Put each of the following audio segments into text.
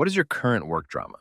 What is your current work drama?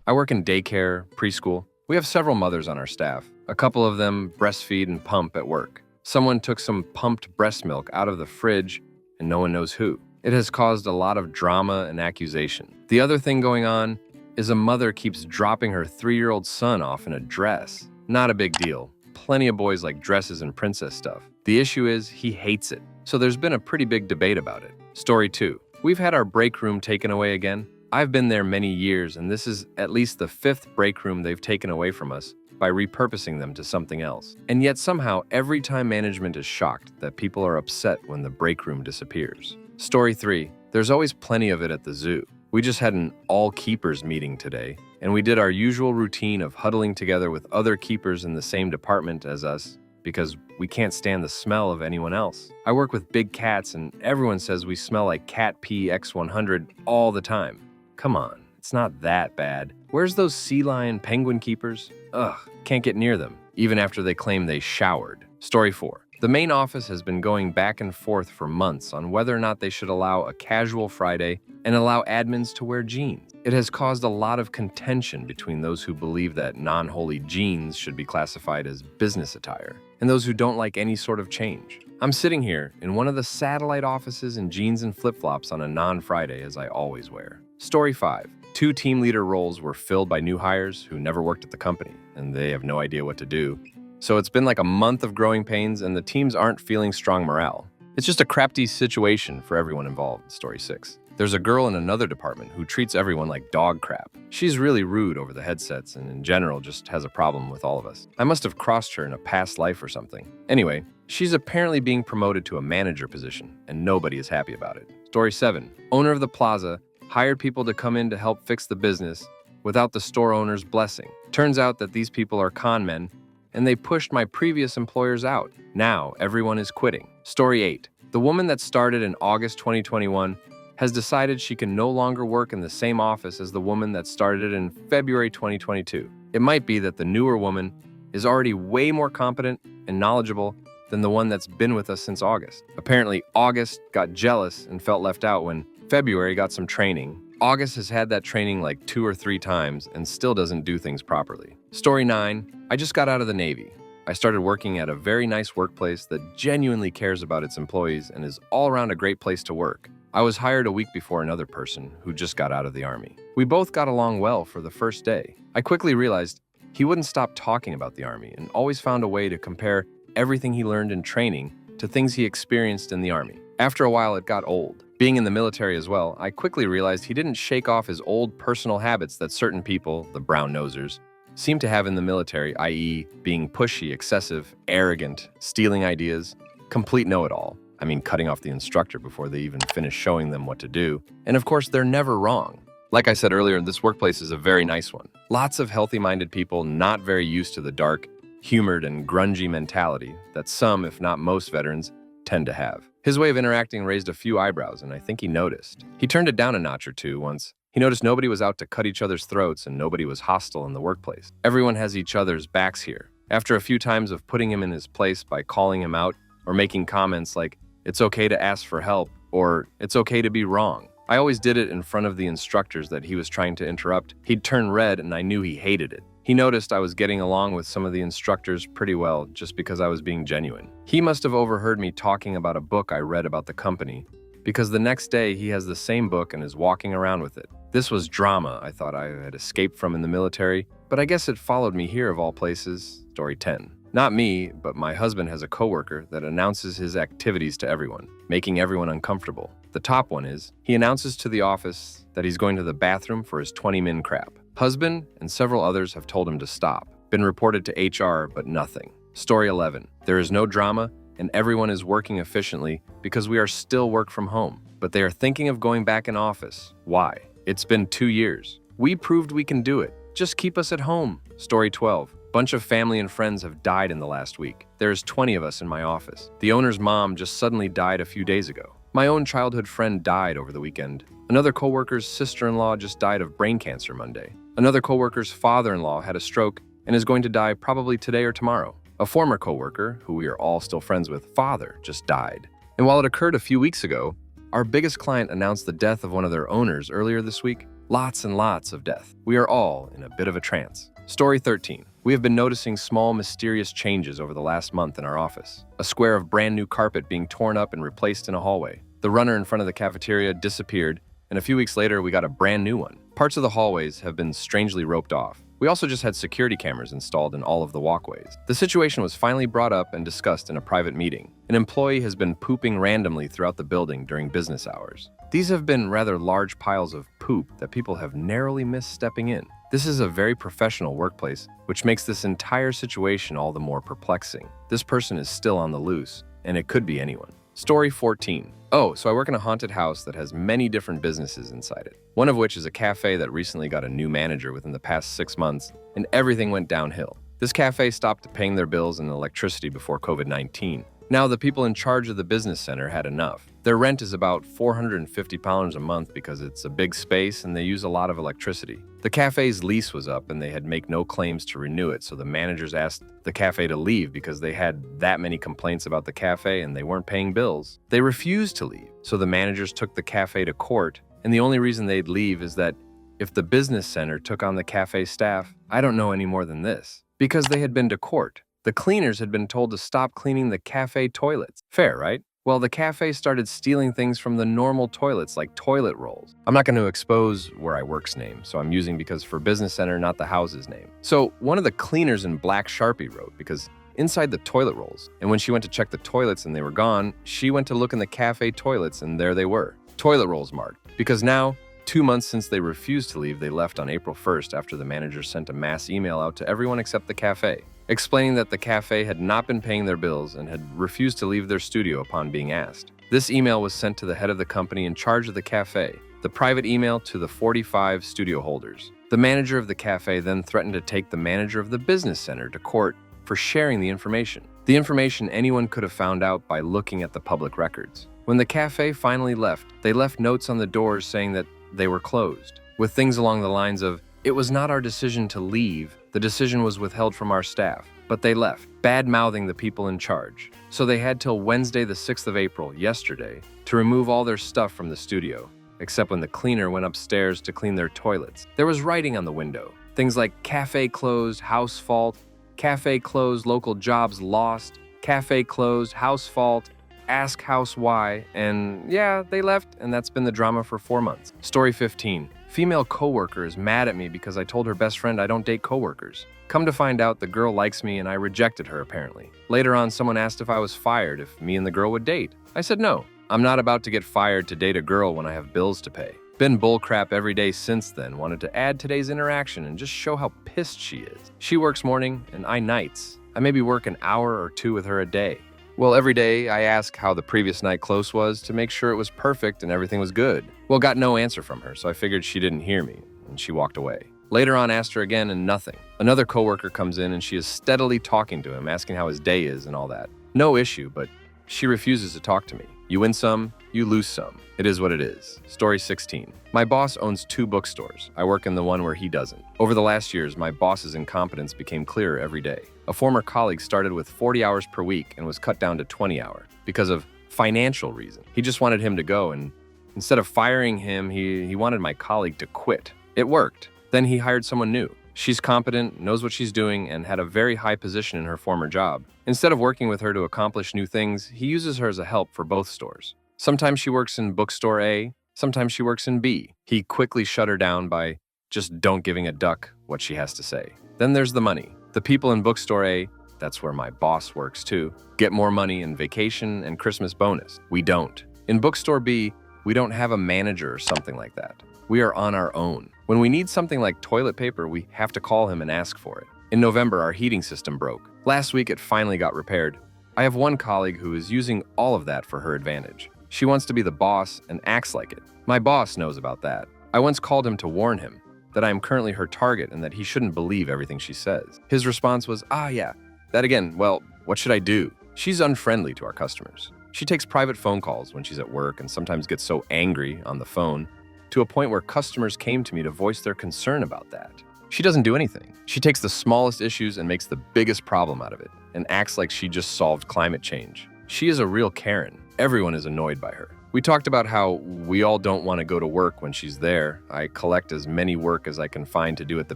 I work in daycare, preschool. We have several mothers on our staff. A couple of them breastfeed and pump at work. Someone took some pumped breast milk out of the fridge, and no one knows who. It has caused a lot of drama and accusation. The other thing going on is a mother keeps dropping her 3-year-old son off in a dress. Not a big deal. Plenty of boys like dresses and princess stuff. The issue is he hates it. So there's been a pretty big debate about it. Story 2. We've had our break room taken away again. I've been there many years, and this is at least the 5th break room they've taken away from us by repurposing them to something else. And yet somehow every time management is shocked that people are upset when the break room disappears. Story 3. There's always plenty of it at the zoo. We just had an all-keepers meeting today, and we did our usual routine of huddling together with other keepers in the same department as us because we can't stand the smell of anyone else. I work with big cats, and everyone says we smell like cat pee X100 all the time. Come on, it's not that bad. Where's those sea lion penguin keepers? Ugh, can't get near them, even after they claim they showered. Story 4. The main office has been going back and forth for months on whether or not they should allow a casual Friday and allow admins to wear jeans. It has caused a lot of contention between those who believe that non-holy jeans should be classified as business attire and those who don't like any sort of change. I'm sitting here in one of the satellite offices in jeans and flip-flops on a non-Friday, as I always wear. Story 5. 2 team leader roles were filled by new hires who never worked at the company, and they have no idea what to do. So it's been like a month of growing pains, and the teams aren't feeling strong morale. It's just a crafty situation for everyone involved. Story 6. There's a girl in another department who treats everyone like dog crap. She's really rude over the headsets and in general just has a problem with all of us. I must have crossed her in a past life or something. Anyway, she's apparently being promoted to a manager position, and nobody is happy about it. Story 7. Owner of the plaza hired people to come in to help fix the business without the store owner's blessing. Turns out that these people are con men, and they pushed my previous employers out. Now, everyone is quitting. Story 8. The woman that started in August 2021 has decided she can no longer work in the same office as the woman that started in February 2022. It might be that the newer woman is already way more competent and knowledgeable than the one that's been with us since August. Apparently, August got jealous and felt left out when February got some training. August has had that training like 2 or 3 times and still doesn't do things properly. Story 9. I just got out of the Navy. I started working at a very nice workplace that genuinely cares about its employees and is all around a great place to work. I was hired a week before another person who just got out of the Army. We both got along well for the first day. I quickly realized he wouldn't stop talking about the Army and always found a way to compare everything he learned in training to things he experienced in the Army. After a while, it got old. Being in the military as well, I quickly realized he didn't shake off his old personal habits that certain people, the brown-nosers, seem to have in the military, i.e. being pushy, excessive, arrogant, stealing ideas, complete know-it-all. I mean, cutting off the instructor before they even finish showing them what to do. And of course, they're never wrong. Like I said earlier, this workplace is a very nice one. Lots of healthy-minded people not very used to the dark, humored, and grungy mentality that some, if not most veterans, tend to have. His way of interacting raised a few eyebrows, and I think he noticed. He turned it down a notch or two once. He noticed nobody was out to cut each other's throats and nobody was hostile in the workplace. Everyone has each other's backs here. After a few times of putting him in his place by calling him out or making comments like, "It's okay to ask for help," or "It's okay to be wrong," I always did it in front of the instructors that he was trying to interrupt. He'd turn red and I knew he hated it. He noticed I was getting along with some of the instructors pretty well just because I was being genuine. He must have overheard me talking about a book I read about the company, because the next day he has the same book and is walking around with it. This was drama I thought I had escaped from in the military, but I guess it followed me here of all places. Story 10. Not me, but my husband has a coworker that announces his activities to everyone, making everyone uncomfortable. The top one is, he announces to the office that he's going to the bathroom for his 20-min crap. Husband and several others have told him to stop. Been reported to HR, but nothing. Story 11. There is no drama, and everyone is working efficiently because we are still work from home. But they are thinking of going back in office. Why? It's been 2 years. We proved we can do it. Just keep us at home. Story 12. Bunch of family and friends have died in the last week. There's 20 of us in my office. The owner's mom just suddenly died a few days ago. My own childhood friend died over the weekend. Another coworker's sister-in-law just died of brain cancer Monday. Another coworker's father-in-law had a stroke and is going to die probably today or tomorrow. A former coworker, who we are all still friends with, father just died. And while it occurred a few weeks ago, Our biggest client announced the death of one of their owners earlier this week. Lots and lots of death. We are all in a bit of a trance. Story 13. We have been noticing small, mysterious changes over the last month in our office. A square of brand new carpet being torn up and replaced in a hallway. The runner in front of the cafeteria disappeared, and a few weeks later we got a brand new one. Parts of the hallways have been strangely roped off. We also just had security cameras installed in all of the walkways. The situation was finally brought up and discussed in a private meeting. An employee has been pooping randomly throughout the building during business hours. These have been rather large piles of poop that people have narrowly missed stepping in. This is a very professional workplace, which makes this entire situation all the more perplexing. This person is still on the loose, and it could be anyone. Story 14. So I work in a haunted house that has many different businesses inside it. One of which is a cafe that recently got a new manager within the past 6 months, and everything went downhill. This cafe stopped paying their bills and electricity before COVID-19. Now the people in charge of the business center had enough. Their rent is about £450 a month because it's a big space and they use a lot of electricity. The cafe's lease was up and they had make no claims to renew it, so the managers asked the cafe to leave because they had that many complaints about the cafe and they weren't paying bills. They refused to leave, so the managers took the cafe to court, and the only reason they'd leave is that if the business center took on the cafe staff, I don't know any more than this, because they had been to court. The cleaners had been told to stop cleaning the cafe toilets. Fair, right? Well, the cafe started stealing things from the normal toilets, like toilet rolls. I'm not going to expose where I work's name, so I'm using because for business center, not the house's name. So one of the cleaners in black Sharpie wrote, because inside the toilet rolls, and when she went to check the toilets and they were gone, she went to look in the cafe toilets and there they were. Toilet rolls marked. Because now, 2 months since they refused to leave, they left on April 1st after the manager sent a mass email out to everyone except the cafe, explaining that the cafe had not been paying their bills and had refused to leave their studio upon being asked. This email was sent to the head of the company in charge of the cafe, the private email to the 45 studio holders. The manager of the cafe then threatened to take the manager of the business center to court for sharing the information. The information anyone could have found out by looking at the public records. When the cafe finally left, they left notes on the doors saying that they were closed, with things along the lines of, "It was not our decision to leave. The decision was withheld from our staff." But they left, bad-mouthing the people in charge. So they had till Wednesday the 6th of April, yesterday, to remove all their stuff from the studio, except when the cleaner went upstairs to clean their toilets. There was writing on the window. Things like cafe closed, house fault, cafe closed, local jobs lost, cafe closed, house fault, ask house why, and yeah, they left, and that's been the drama for 4 months. Story 15. Female coworker is mad at me because I told her best friend I don't date coworkers. Come to find out, the girl likes me and I rejected her apparently. Later on, someone asked if I was fired if me and the girl would date. I said no. I'm not about to get fired to date a girl when I have bills to pay. Been bullcrap every day since then. Wanted to add today's interaction and just show how pissed she is. She works morning and I nights. I maybe work an hour or 2 with her a day. Well, every day I ask how the previous night close was to make sure it was perfect and everything was good. Well, got no answer from her, so I figured she didn't hear me, and she walked away. Later on, asked her again, and nothing. Another coworker comes in and she is steadily talking to him, asking how his day is and all that. No issue, but she refuses to talk to me. You win some, you lose some. It is what it is. Story 16. My boss owns 2 bookstores. I work in the one where he doesn't. Over the last years, my boss's incompetence became clearer every day. A former colleague started with 40 hours per week and was cut down to 20 hours because of financial reasons. He just wanted him to go, and instead of firing him, he wanted my colleague to quit. It worked. Then he hired someone new. She's competent, knows what she's doing, and had a very high position in her former job. Instead of working with her to accomplish new things, he uses her as a help for both stores. Sometimes she works in bookstore A, sometimes she works in B. He quickly shut her down by just don't giving a duck what she has to say. Then there's the money. The people in bookstore A, that's where my boss works too, get more money in vacation and Christmas bonus. We don't. In bookstore B, we don't have a manager or something like that. We are on our own. When we need something like toilet paper, we have to call him and ask for it. In November, our heating system broke. Last week, it finally got repaired. I have one colleague who is using all of that for her advantage. She wants to be the boss and acts like it. My boss knows about that. I once called him to warn him that I am currently her target and that he shouldn't believe everything she says. His response was, yeah, that again, well, what should I do? She's unfriendly to our customers. She takes private phone calls when she's at work and sometimes gets so angry on the phone to a point where customers came to me to voice their concern about that. She doesn't do anything. She takes the smallest issues and makes the biggest problem out of it and acts like she just solved climate change. She is a real Karen. Everyone is annoyed by her. We talked about how we all don't want to go to work when she's there. I collect as many work as I can find to do at the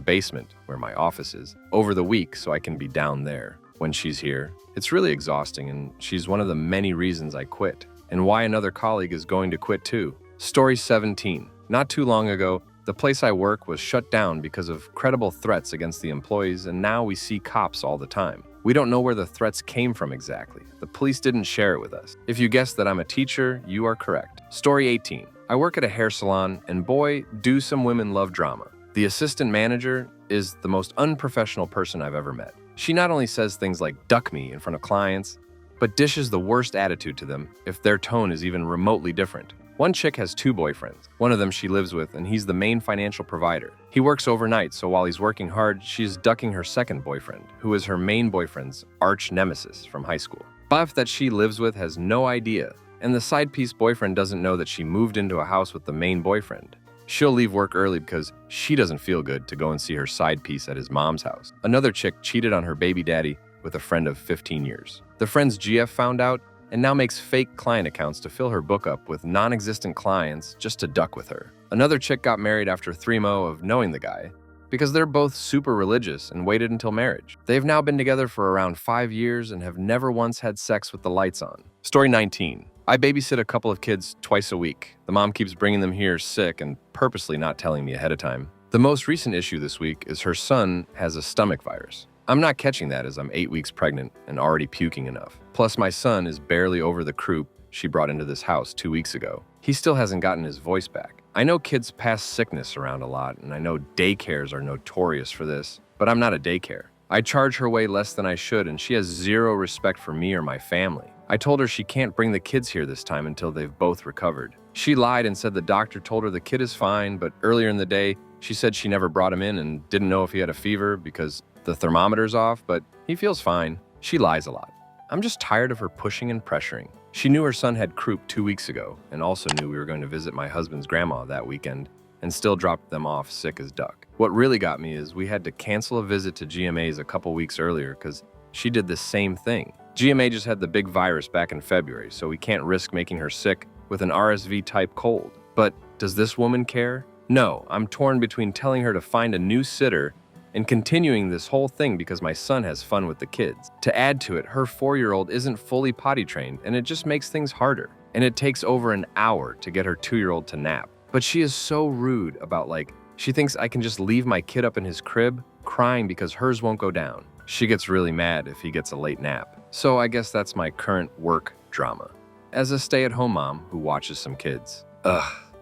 basement, where my office is, over the week so I can be down there when she's here. It's really exhausting, and she's one of the many reasons I quit, and why another colleague is going to quit too. Story 17. Not too long ago, the place I work was shut down because of credible threats against the employees, and now we see cops all the time. We don't know where the threats came from exactly. The police didn't share it with us. If you guessed that I'm a teacher, you are correct. Story 18. I work at a hair salon, and boy, do some women love drama. The assistant manager is the most unprofessional person I've ever met. She not only says things like "duck me" in front of clients, but dishes the worst attitude to them if their tone is even remotely different. One chick has 2 boyfriends. One of them she lives with, and he's the main financial provider. He works overnight, so while he's working hard, she's ducking her second boyfriend, who is her main boyfriend's arch nemesis from high school. Buff that she lives with has no idea, and the side piece boyfriend doesn't know that she moved into a house with the main boyfriend. She'll leave work early because she doesn't feel good to go and see her side piece at his mom's house. Another chick cheated on her baby daddy with a friend of 15 years. The friend's GF found out and now makes fake client accounts to fill her book up with non-existent clients just to duck with her. Another chick got married after 3 mo of knowing the guy because they're both super religious and waited until marriage. They've now been together for around 5 years and have never once had sex with the lights on. Story 19. I babysit a couple of kids twice a week. The mom keeps bringing them here sick and purposely not telling me ahead of time. The most recent issue this week is her son has a stomach virus. I'm not catching that as I'm 8 weeks pregnant and already puking enough. Plus, my son is barely over the croup she brought into this house 2 weeks ago. He still hasn't gotten his voice back. I know kids pass sickness around a lot, and I know daycares are notorious for this, but I'm not a daycare. I charge her way less than I should, and she has zero respect for me or my family. I told her she can't bring the kids here this time until they've both recovered. She lied and said the doctor told her the kid is fine, but earlier in the day, she said she never brought him in and didn't know if he had a fever because the thermometer's off, but he feels fine. She lies a lot. I'm just tired of her pushing and pressuring. She knew her son had croup 2 weeks ago and also knew we were going to visit my husband's grandma that weekend and still dropped them off sick as duck. What really got me is we had to cancel a visit to GMA's a couple weeks earlier because she did the same thing. GMA just had the big virus back in February, so we can't risk making her sick with an RSV-type cold. But does this woman care? No, I'm torn between telling her to find a new sitter and continuing this whole thing because my son has fun with the kids. To add to it, her 4-year-old isn't fully potty trained, and it just makes things harder. And it takes over an hour to get her 2-year-old to nap. But she is so rude about she thinks I can just leave my kid up in his crib, crying because hers won't go down. She gets really mad if he gets a late nap. So I guess that's my current work drama. As a stay-at-home mom who watches some kids.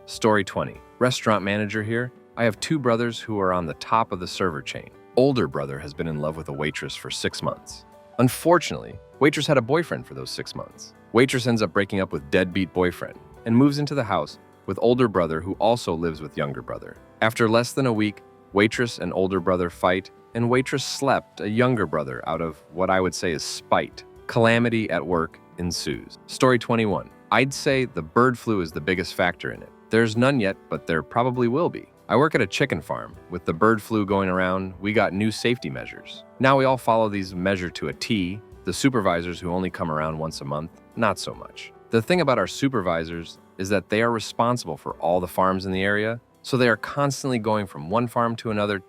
Story 20. Restaurant manager here. I have 2 brothers who are on the top of the server chain. Older brother has been in love with a waitress for 6 months. Unfortunately, waitress had a boyfriend for those 6 months. Waitress ends up breaking up with deadbeat boyfriend and moves into the house with older brother who also lives with younger brother. After less than a week, waitress and older brother fight, and waitress slept a younger brother out of what I would say is spite. Calamity at work ensues. Story 21. I'd say the bird flu is the biggest factor in it. There's none yet, but there probably will be. I work at a chicken farm. With the bird flu going around, we got new safety measures. Now we all follow these measures to a T. The supervisors who only come around once a month, not so much. The thing about our supervisors is that they are responsible for all the farms in the area, so they are constantly going from one farm to another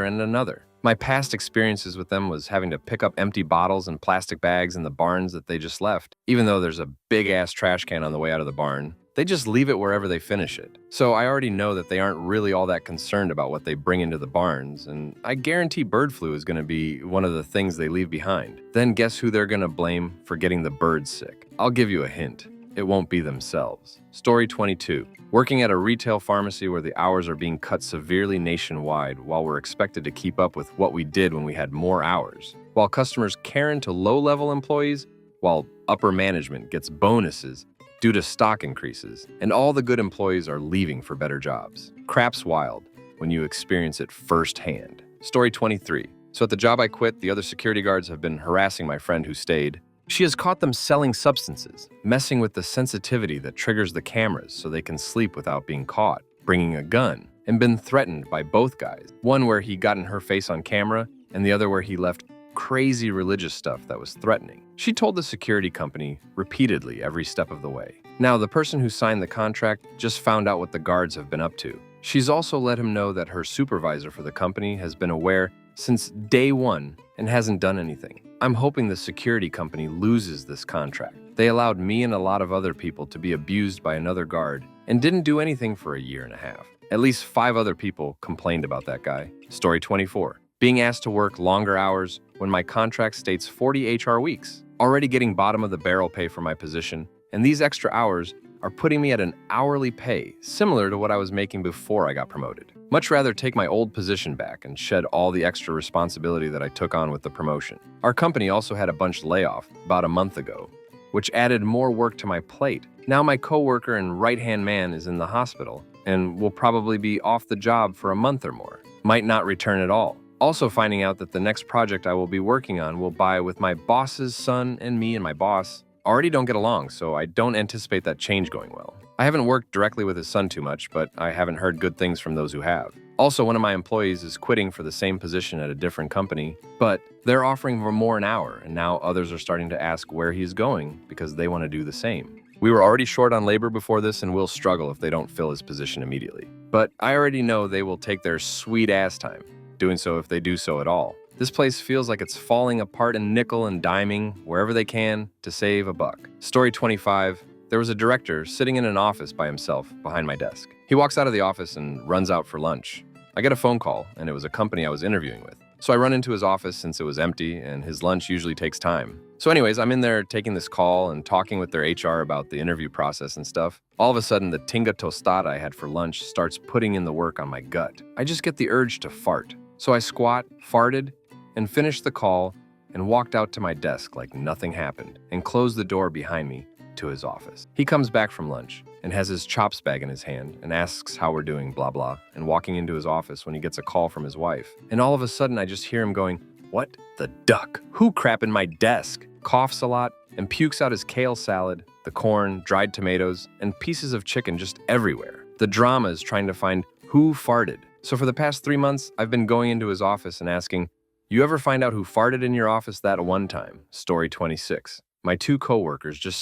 and another. My past experiences with them was having to pick up empty bottles and plastic bags in the barns that they just left. Even though there's a big-ass trash can on the way out of the barn, they just leave it wherever they finish it. So I already know that they aren't really all that concerned about what they bring into the barns, and I guarantee bird flu is going to be one of the things they leave behind. Then guess who they're going to blame for getting the birds sick? I'll give you a hint. It won't be themselves. Story 22. Working at a retail pharmacy where the hours are being cut severely nationwide while we're expected to keep up with what we did when we had more hours. While customers Karen to low-level employees, while upper management gets bonuses due to stock increases, and all the good employees are leaving for better jobs. Crap's wild when you experience it firsthand. Story 23. So at the job I quit, the other security guards have been harassing my friend who stayed. She has caught them selling substances, messing with the sensitivity that triggers the cameras so they can sleep without being caught, bringing a gun, and been threatened by both guys. One where he got in her face on camera, and the other where he left crazy religious stuff that was threatening. She told the security company repeatedly every step of the way. Now, the person who signed the contract just found out what the guards have been up to. She's also let him know that her supervisor for the company has been aware since day one and hasn't done anything. I'm hoping the security company loses this contract. They allowed me and a lot of other people to be abused by another guard and didn't do anything for a year and a half. At least 5 other people complained about that guy. Story 24. Being asked to work longer hours when my contract states 40 HR weeks. Already getting bottom of the barrel pay for my position, and these extra hours are putting me at an hourly pay similar to what I was making before I got promoted. Much rather take my old position back and shed all the extra responsibility that I took on with the promotion. Our company also had a bunch layoff about a month ago, which added more work to my plate. Now my coworker and right-hand man is in the hospital and will probably be off the job for a month or more. Might not return at all. Also finding out that the next project I will be working on will buy with my boss's son, and me and my boss already don't get along, so I don't anticipate that change going well. I haven't worked directly with his son too much, but I haven't heard good things from those who have. Also, one of my employees is quitting for the same position at a different company, but they're offering for more an hour, and now others are starting to ask where he's going because they want to do the same. We were already short on labor before this and will struggle if they don't fill his position immediately. But I already know they will take their sweet ass time, doing so if they do so at all. This place feels like it's falling apart and nickel and diming wherever they can to save a buck. Story 25. There was a director sitting in an office by himself behind my desk. He walks out of the office and runs out for lunch. I get a phone call, and it was a company I was interviewing with. So I run into his office since it was empty, and his lunch usually takes time. So anyways, I'm in there taking this call and talking with their HR about the interview process and stuff. All of a sudden, the tinga tostada I had for lunch starts putting in the work on my gut. I just get the urge to fart. So I squat, farted, and finished the call and walked out to my desk like nothing happened and closed the door behind me to his office. He comes back from lunch and has his chops bag in his hand and asks how we're doing, blah, blah, and walking into his office when he gets a call from his wife. And all of a sudden, I just hear him going, "What the duck? Who crap in my desk?" Coughs a lot and pukes out his kale salad, the corn, dried tomatoes, and pieces of chicken just everywhere. The drama is trying to find who farted. So for the past 3 months, I've been going into his office and asking, "You ever find out who farted in your office that one time?" Story 26. My 2 coworkers just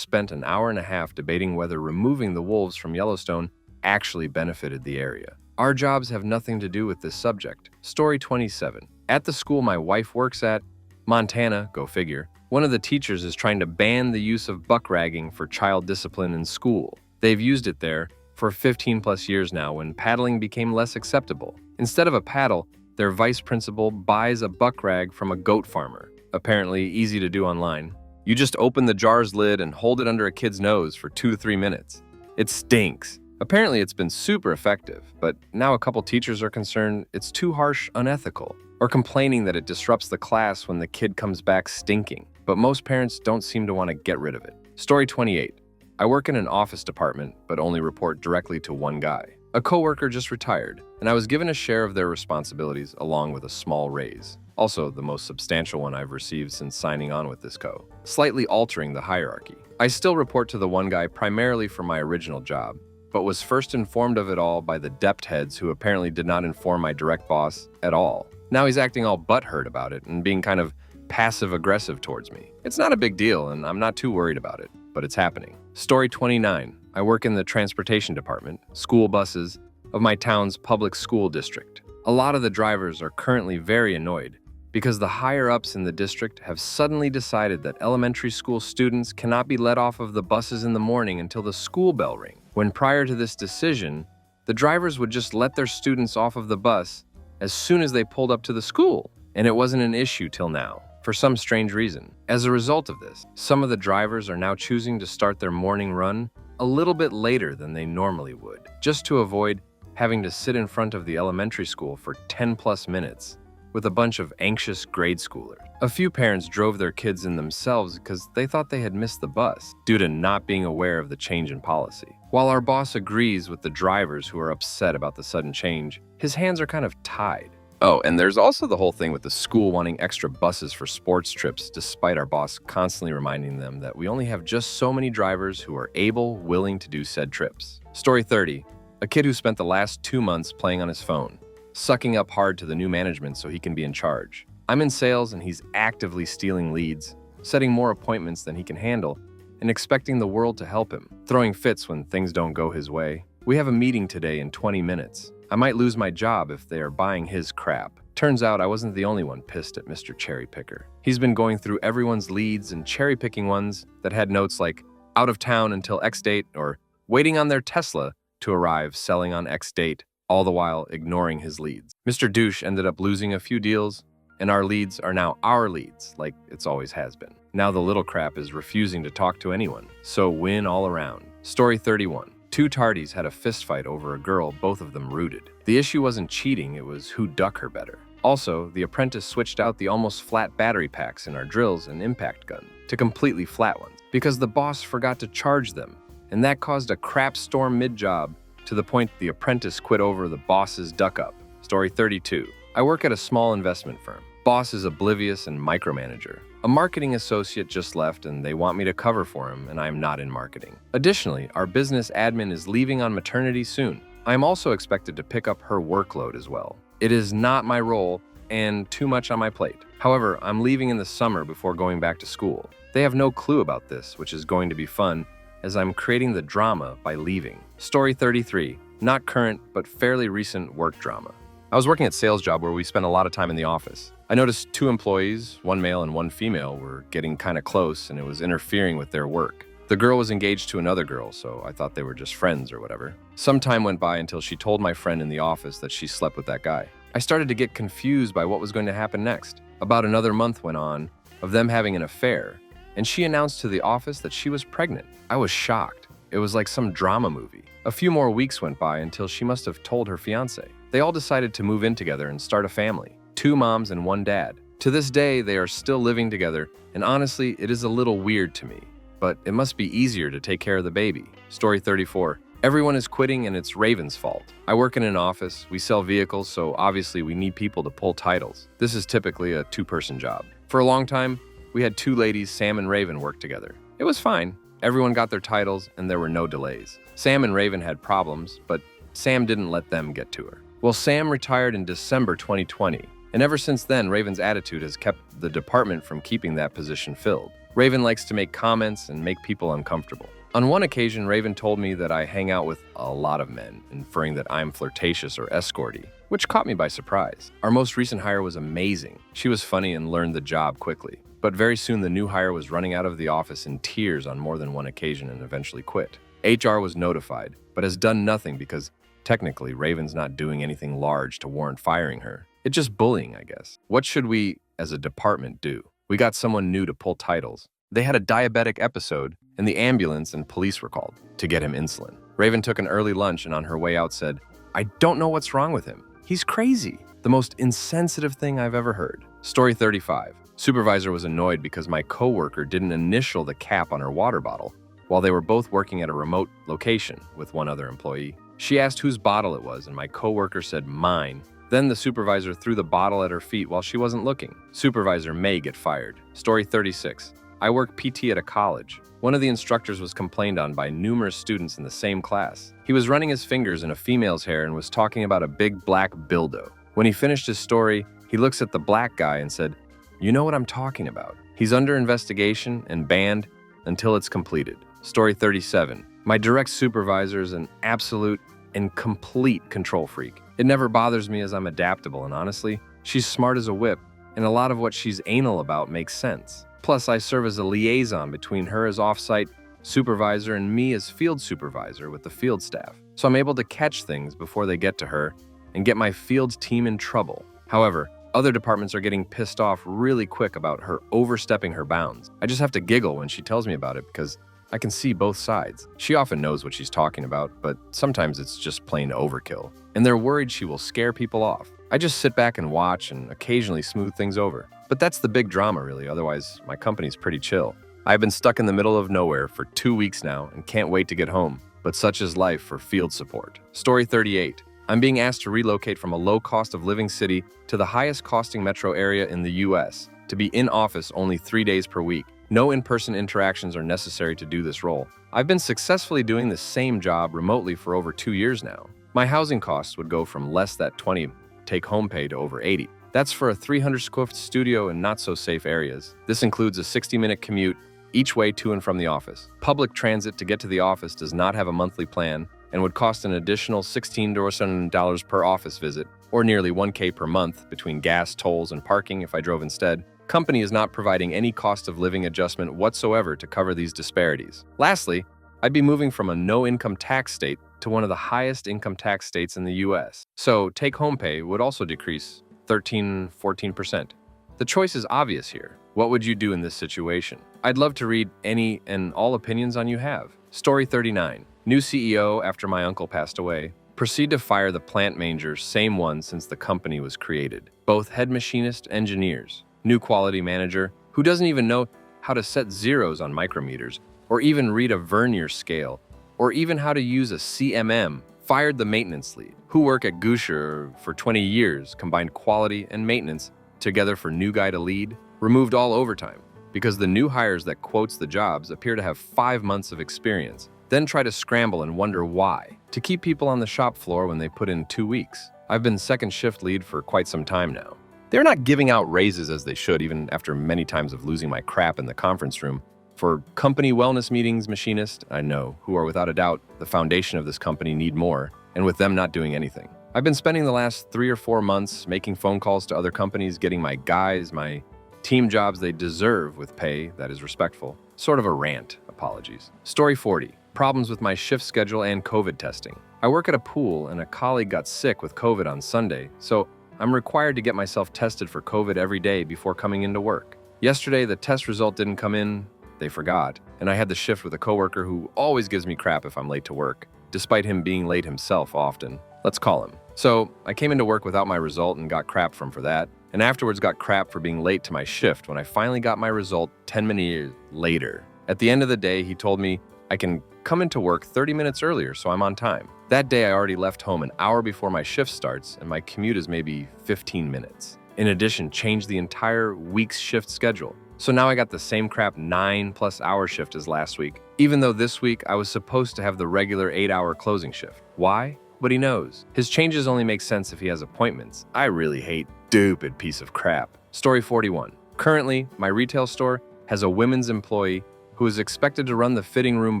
spent an hour and a half debating whether removing the wolves from Yellowstone actually benefited the area. Our jobs have nothing to do with this subject. Story 27. At the school my wife works at, Montana, go figure, one of the teachers is trying to ban the use of buck ragging for child discipline in school. They've used it there for 15 plus years now when paddling became less acceptable. Instead of a paddle, their vice principal buys a buck rag from a goat farmer. Apparently easy to do online. You just open the jar's lid and hold it under a kid's nose for 2 to 3 minutes. It stinks. Apparently it's been super effective, but now a couple teachers are concerned it's too harsh, unethical, or complaining that it disrupts the class when the kid comes back stinking. But most parents don't seem to want to get rid of it. Story 28. I work in an office department, but only report directly to one guy. A coworker just retired, and I was given a share of their responsibilities along with a small raise. Also, the most substantial one I've received since signing on with this co. Slightly altering the hierarchy. I still report to the one guy primarily for my original job, but was first informed of it all by the dept heads who apparently did not inform my direct boss at all. Now he's acting all butthurt about it and being kind of passive-aggressive towards me. It's not a big deal, and I'm not too worried about it, but it's happening. Story 29. I work in the transportation department, school buses, of my town's public school district. A lot of the drivers are currently very annoyed because the higher-ups in the district have suddenly decided that elementary school students cannot be let off of the buses in the morning until the school bell rings. When prior to this decision, the drivers would just let their students off of the bus as soon as they pulled up to the school, and it wasn't an issue till now, for some strange reason. As a result of this, some of the drivers are now choosing to start their morning run a little bit later than they normally would, just to avoid having to sit in front of the elementary school for 10 plus minutes with a bunch of anxious grade schoolers. A few parents drove their kids in themselves because they thought they had missed the bus due to not being aware of the change in policy. While our boss agrees with the drivers who are upset about the sudden change, his hands are kind of tied. Oh, and there's also the whole thing with the school wanting extra buses for sports trips, despite our boss constantly reminding them that we only have just so many drivers who are able, willing to do said trips. Story 30. A kid who spent the last 2 months playing on his phone, sucking up hard to the new management so he can be in charge. I'm in sales and he's actively stealing leads, setting more appointments than he can handle, and expecting the world to help him, throwing fits when things don't go his way. We have a meeting today in 20 minutes. I might lose my job if they are buying his crap. Turns out I wasn't the only one pissed at Mr. Cherry Picker. He's been going through everyone's leads and cherry-picking ones that had notes like, out of town until X date, or waiting on their Tesla to arrive, selling on X date, all the while ignoring his leads. Mr. Douche ended up losing a few deals, and our leads are now our leads, like it's always has been. Now the little crap is refusing to talk to anyone, so win all around. Story 31. Two tardies had a fistfight over a girl both of them rooted. The issue wasn't cheating, it was who'd duck her better. Also, the apprentice switched out the almost flat battery packs in our drills and impact gun to completely flat ones because the boss forgot to charge them, and that caused a crap storm mid-job to the point the apprentice quit over the boss's duck-up. Story 32. I work at a small investment firm. Boss is oblivious and micromanager. A marketing associate just left and they want me to cover for him, and I am not in marketing. Additionally, our business admin is leaving on maternity soon. I am also expected to pick up her workload as well. It is not my role and too much on my plate. However, I'm leaving in the summer before going back to school. They have no clue about this, which is going to be fun, as I'm creating the drama by leaving. Story 33. Not current, but fairly recent work drama. I was working at a sales job where we spent a lot of time in the office. I noticed two employees, one male and one female, were getting kind of close and it was interfering with their work. The girl was engaged to another girl, so I thought they were just friends or whatever. Some time went by until she told my friend in the office that she slept with that guy. I started to get confused by what was going to happen next. About another month went on of them having an affair, and she announced to the office that she was pregnant. I was shocked. It was like some drama movie. A few more weeks went by until she must have told her fiancé. They all decided to move in together and start a family. 2 moms and 1 dad. To this day, they are still living together, and honestly, it is a little weird to me. But it must be easier to take care of the baby. Story 34. Everyone is quitting and it's Raven's fault. I work in an office, we sell vehicles, so obviously we need people to pull titles. This is typically a 2-person job. For a long time, we had 2 ladies, Sam and Raven, work together. It was fine. Everyone got their titles and there were no delays. Sam and Raven had problems, but Sam didn't let them get to her. Well, Sam retired in December 2020, and ever since then, Raven's attitude has kept the department from keeping that position filled. Raven likes to make comments and make people uncomfortable. On one occasion, Raven told me that I hang out with a lot of men, inferring that I'm flirtatious or escorty, which caught me by surprise. Our most recent hire was amazing. She was funny and learned the job quickly. But very soon, the new hire was running out of the office in tears on more than one occasion and eventually quit. HR was notified, but has done nothing because technically, Raven's not doing anything large to warrant firing her. It's just bullying, I guess. What should we, as a department, do? We got someone new to pull titles. They had a diabetic episode, and the ambulance and police were called to get him insulin. Raven took an early lunch and on her way out said, "I don't know what's wrong with him. He's crazy." The most insensitive thing I've ever heard. Story 35. Supervisor was annoyed because my coworker didn't initial the cap on her water bottle while they were both working at a remote location with one other employee. She asked whose bottle it was, and my coworker said mine. Then the supervisor threw the bottle at her feet while she wasn't looking. Supervisor may get fired. Story 36. I work PT at a college. One of the instructors was complained on by numerous students in the same class. He was running his fingers in a female's hair and was talking about a big black dildo. When he finished his story, he looks at the black guy and said, "You know what I'm talking about. He's under investigation and banned until it's completed." Story 37. My direct supervisor is an absolute and complete control freak. It never bothers me as I'm adaptable, and honestly, she's smart as a whip, and a lot of what she's anal about makes sense. Plus, I serve as a liaison between her as off-site supervisor and me as field supervisor with the field staff. So I'm able to catch things before they get to her and get my field team in trouble. However, other departments are getting pissed off really quick about her overstepping her bounds. I just have to giggle when she tells me about it because I can see both sides. She often knows what she's talking about, but sometimes it's just plain overkill. And they're worried she will scare people off. I just sit back and watch and occasionally smooth things over. But that's the big drama, really. Otherwise, my company's pretty chill. I've been stuck in the middle of nowhere for 2 weeks now and can't wait to get home. But such is life for field support. Story 38. I'm being asked to relocate from a low cost of living city to the highest costing metro area in the US to be in office only 3 days per week. No in-person interactions are necessary to do this role. I've been successfully doing the same job remotely for over 2 years now. My housing costs would go from less than 20 take-home pay to over 80. That's for a 300 square foot studio in not so safe areas. This includes a 60-minute commute each way to and from the office. Public transit to get to the office does not have a monthly plan and would cost an additional $16 to $7 per office visit, or nearly $1K per month between gas, tolls, and parking if I drove instead. Company is not providing any cost of living adjustment whatsoever to cover these disparities. Lastly, I'd be moving from a no-income tax state to one of the highest income tax states in the US. So take-home pay would also decrease 14%. The choice is obvious here. What would you do in this situation? I'd love to read any and all opinions on you have. Story 39. New CEO after my uncle passed away. Proceed to fire the plant manager, same one since the company was created. Both head machinist engineers. New quality manager who doesn't even know how to set zeros on micrometers, or even read a vernier scale, or even how to use a CMM. Fired the maintenance lead, who worked at Gusher for 20 years, combined quality and maintenance together for new guy to lead. Removed all overtime, because the new hires that quotes the jobs appear to have 5 months of experience, then try to scramble and wonder why, to keep people on the shop floor when they put in 2 weeks. I've been second shift lead for quite some time now. They're not giving out raises as they should, even after many times of losing my crap in the conference room. For company wellness meetings, machinists, I know, who are without a doubt the foundation of this company, need more, and with them not doing anything. I've been spending the last 3 or 4 months making phone calls to other companies, getting my guys, my team jobs they deserve with pay that is respectful. Sort of a rant, apologies. Story 40. Problems with my shift schedule and COVID testing. I work at a pool and a colleague got sick with COVID on Sunday, so I'm required to get myself tested for COVID every day before coming into work. Yesterday, the test result didn't come in, they forgot, and I had the shift with a coworker who always gives me crap if I'm late to work, despite him being late himself often. Let's call him. So I came into work without my result and got crap from for that, and afterwards got crap for being late to my shift when I finally got my result 10 minutes later. At the end of the day, he told me I can come into work 30 minutes earlier so I'm on time. That day I already left home an hour before my shift starts and my commute is maybe 15 minutes. In addition, changed the entire week's shift schedule. So now I got the same crap 9+ hour shift as last week, even though this week I was supposed to have the regular 8-hour closing shift. Why? But he knows. His changes only make sense if he has appointments. I really hate stupid piece of crap. Story 41. Currently, my retail store has a women's employee who is expected to run the fitting room